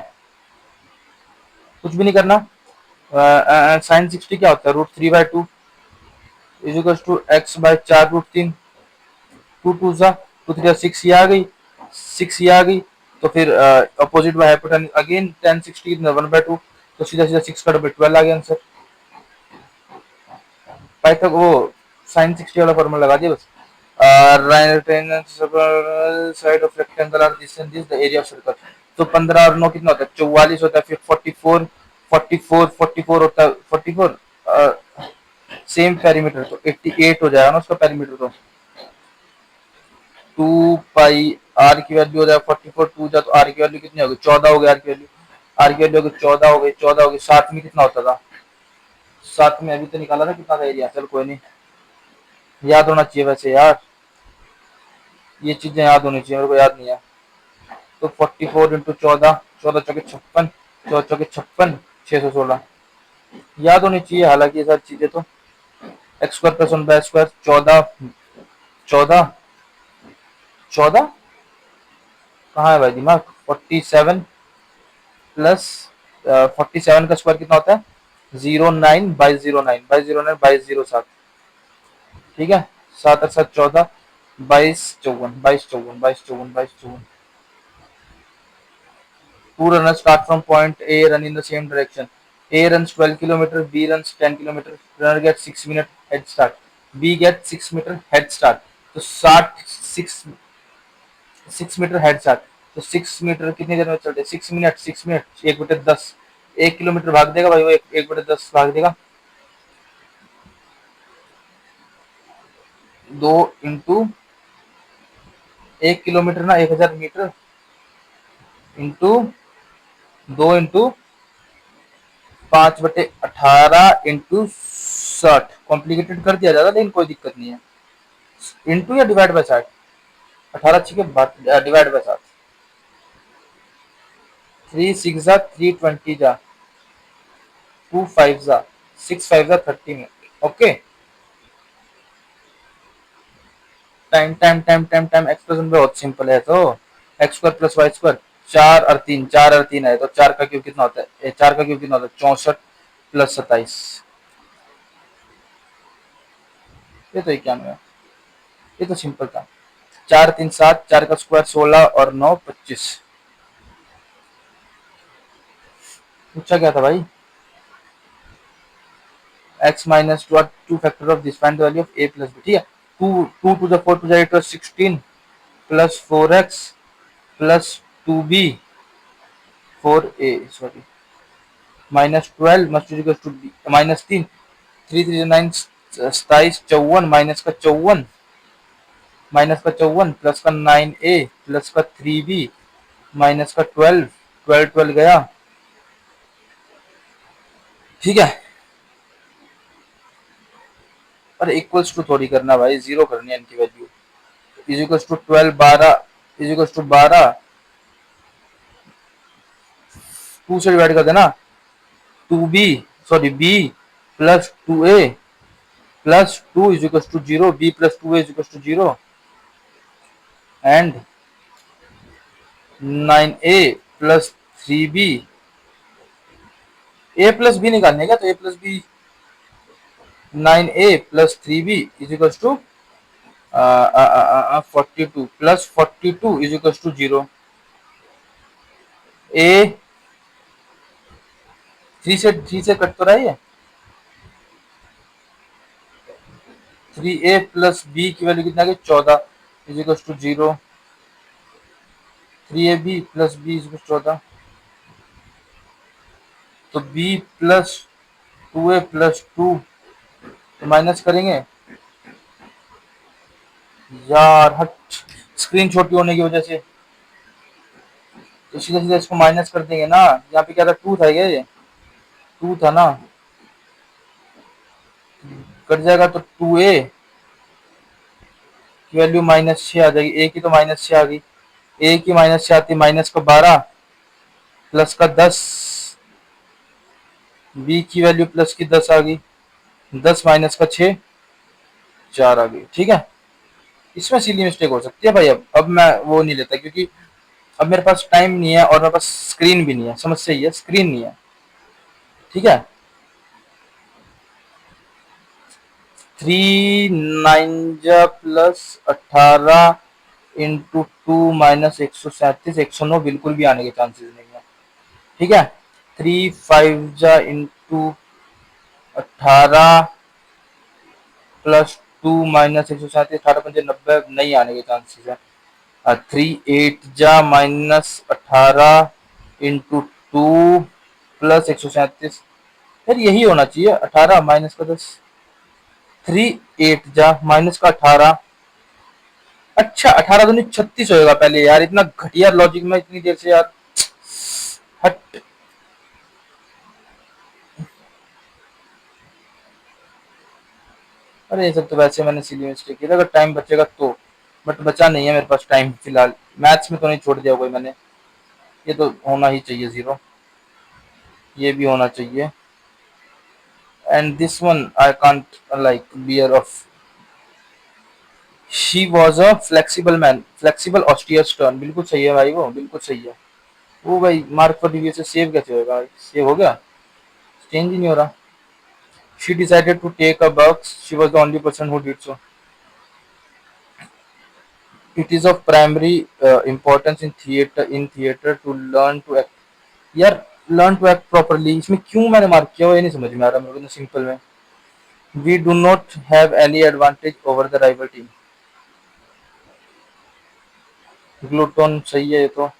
कुछ भी नहीं करना। साइन 60 क्या होता है? √3/2 is equal to X by 4√3। 2 2 सा 2 3 6 ये आ गई, 6 ये आ गई, तो फिर opposite by hypotenuse again tan 60 1/2, तो सीधा सीधा 6 का 12 आ गया आंसर। पाइथागोरस वो साइन 60 वाला फॉर्मूला लगा दिया बस। Side of rectangle are this and this the area of circle. तो 15 और 9 कितना होता है? 44 होता है। फिर 44 44 44 होता है, 44 सेम पेरीमीटर, तो 88 हो जाएगा ना उसका पेरीमीटर। तो 2 पाई आर की वैल्यू हो जाए 44 टू जा तो आर की वैल्यू कितनी होगी 14 हो गई। आर की वैल्यू होगी 14 हो गई। 14 हो गई। साथ में कितना होता था? साथ में अभी तो निकाला था कितना था एरिया। चल कोई नहीं, याद होना चाहिए वैसे यार, ये चीजें याद होनी चाहिए, मेरे को याद नहीं है। तो 44 इंटू 14, 14 चौके 56, 14 चौके 56, 616 याद होनी चाहिए हालांकि ये सारी चीजें तो। एक्स स्क्वायर प्लस 1/स्क्वायर 14, 14, 14 कहाँ है भाई दिमाग? 47 प्लस 47 का स्क्वायर कितना होता है? 09/09, 2209, 2207। ठीक है, 7 और 7 14, 22 54, 22 54, 22 54, 22 54। Two runners start from point A, run in the same direction. A runs 12 kilometer, B runs 10 kilometer. Runner gets 6 minute head start. B gets 6 meter head start. तो 6 मीटर हेड स्टार्ट। तो 6 metre कितनी देर में चलते? 6 minute, 6 minute, 1/10। 1 kilometre भाग देगा भाई वो, 1/10 भाग देगा। 2 इंटू 1 किलोमीटर ना 1000 metre, into 2 into 5/18 into 60। Complicated कर दिया जाता लेकिन कोई दिक्कत नहीं है। इंटू या डिवाइड बाय 60? 18 अच्छी के डिवाइड बाय 7। 3 6 जा 320 जा 2 5 जा 6 5 जा 30 मिनट। Okay, time time time time time expression बहुत सिंपल है। तो X square plus Y square, 4 और 3 है तो 4 का क्यूब कितना होता है? 4 का क्यूब कितना होता है? 64 प्लस 27। ये तो 91 है। ये तो सिंपल था। 4 3 7, 4 का स्क्वायर 16 और 9 25। पूछा क्या था भाई? x minus two factor of this, find the value of a plus b। ठीक है, 2 to the 4 to the 8 was 16 plus 4x plus 2b 4a sorry minus 12 must equal to minus 3, 3 3 9 27 54 minus का 54 plus का 9a plus का 3b minus का 12, 12 गया। ठीक है, पर इक्वल्स टू थोड़ी करना भाई, जीरो करनी है इनकी वैल्यू। Is equals to 12 12 is equals to 12 2 से डिवाइड कर देना। 2b sorry b plus 2a plus 2 is equals to 0, b plus 2a is equals to 0 and 9a plus 3b। a plus b निकालने का, तो a plus b 9a plus 3b is equals to 42 plus 42 is equals to 0। a 3 से cut तो रहा है। 3a plus b की value कितना आ गई? 14 is equals to 0। 3ab plus b is equals 14। तो b प्लस 2a प्लस 2 तो माइनस करेंगे यार, हट, स्क्रीन छोटी होने की वजह से तो सीधा सीधा इसको माइनस कर देंगे ना। यहाँ पे क्या था? 2 था, ये 2 था ना, कट जाएगा तो 2a की वैल्यू -6 आ जाएगी। a की तो -6 आ गई। a की -6 आती, माइनस का 12 प्लस का 10, b की वैल्यू प्लस की 10 आ गई। 10 माइनस का 6 4 आ गई। ठीक है, इसमें सीधी मिस्टेक हो सकती है भाई। अब मैं वो नहीं लेता क्योंकि अब मेरे पास टाइम नहीं है और मेरे पास स्क्रीन भी नहीं है। समस्या ये है, स्क्रीन नहीं है। ठीक है, 3 9 प्लस 18 इंटू 2 - 137, 109 बिल्कुल भी आने के चांसेस नहीं है। ठीक है, 3 5 इंटू 18 प्लस 2 - 137, 18 5 90 नहीं आने के चांसेस है। 3 8 - 18 इंटू 2 प्लस 137, यार यही होना चाहिए। 18 माइनस का 10, 3 8 माइनस का 18 अच्छा 18 दूनी 36 होएगा पहले यार, इतना घटिया लॉजिक में इतनी देर से यार। हट। अरे ये सब तो वैसे मैंने सिली मिस्टेक किया था, अगर टाइम बचेगा तो। बट बचा नहीं है मेरे पास टाइम फिलहाल। मैथ्स में तो नहीं छोड़ दिया कोई मैंने। ये तो होना ही चाहिए 0। ये भी होना चाहिए। And this one I can't like bear off. She was a flexible man, flexible austere stern, बिल्कुल सही है भाई, वो बिल्कुल सही है। वो भाई मार्क पर डिवीजन से सेव कैसे होगा? सेव हो गया? चेंज ही नहीं हो रहा। She decided to take a bucks, she was the only person who did so. It is of primary importance in theatre to learn to act. यार लर्न टू एक्ट प्रॉपरली, इसमें क्यों मैंने mark किया वो ये नहीं समझ में आ रहा मेरे को, सिंपल में। We do not have any advantage over the rival team. Glutton सही है ये तो।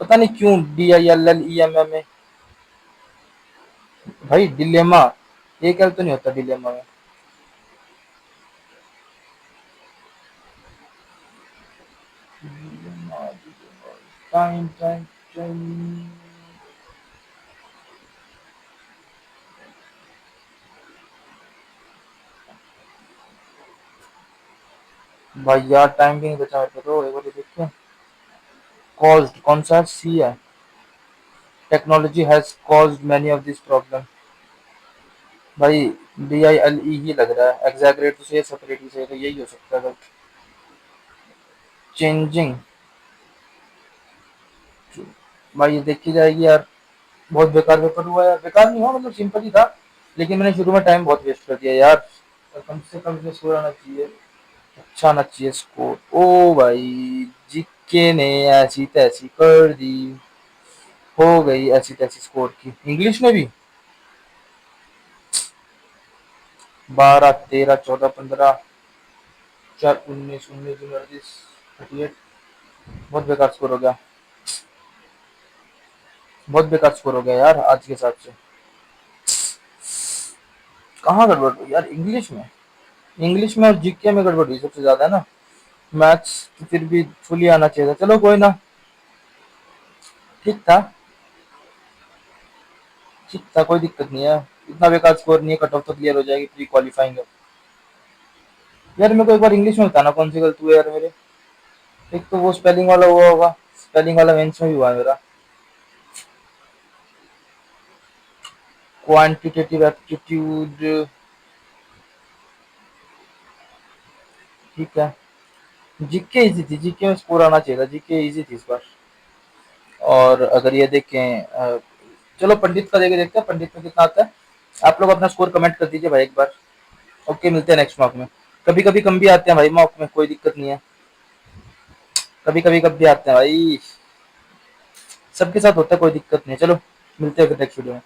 पता नहीं क्यों DILLEMMA में। भाई डिलेमा, ये क्या तो नहीं होता डिलेमा में। Time time time. भाई यार टाइम भी नहीं बचा मेरे को, तो एक बार ये देखते हैं। कॉज्ड कौन सा सी है? Technology has caused many of this problem. भाई DILE ही लग रहा है, एग्जैगरेट तो से सेपरेट ही से, तो यही हो सकता है। चेंजिंग। भाई ये देखी जाएगी यार। बहुत बेकार पेपर हुआ यार, बेकार नहीं हुआ मतलब सिंपल ही था। लेकिन मैंने शुरू में टाइम बहुत वेस्ट कर दिया यार। और कम से कम इसमें स्कोर आना चाहिए, अच्छा आना चाहिए स्कोर। ओ भाई जीके ने ऐसी तैसी कर दी। हो गई ऐसी तैसी स्कोर की इंग्लिश में भी। 12 13 14 15 4 19 19 38 38। बहुत बेकार स्कोर हो गया। बहुत बेकार स्कोर हो गया यार आज के हिसाब से। कहाँ गड़बड़ हुई यार? इंग्लिश में। इंग्लिश में और जीके में गड़बड़ हुई सबसे ज्यादा है ना। मैथ्स तो फिर भी फुली आना चाहिए था, चलो कोई ना। ठीक था। ठीक था, कोई दिक्कत नहीं है। इतना बेकार स्कोर नहीं है, कट ऑफ तो क्लियर हो जाएगी प्री क्वालिफाइंग। यार मेरे को एक बार इंग्लिश में बताना कौन सी गलती हुई यार मेरे। एक तो वो स्पेलिंग वाला हुआ होगा। स्पेलिंग वाला मेंस में भी हुआ है मेरा। Quantitative aptitude. ठीक है। जीके इजी थी, जीके में स्कोर आना चाहिए था, जीके इजी थी इस बार। और अगर ये देखें चलो पंडित का देखे देखते हैं पंडित में कितना आता है। आप लोग अपना स्कोर कमेंट कर दीजिए भाई एक बार। ओके मिलते हैं नेक्स्ट मॉक में। कभी कभी कम भी आते हैं भाई मॉक में, कोई दिक्कत नहीं है। कभी कभी कम भी आते हैं भाई। सबके साथ होता है, कोई दिक्कत नहीं है। चलो मिलते हैं फिर नेक्स्ट वीडियो में।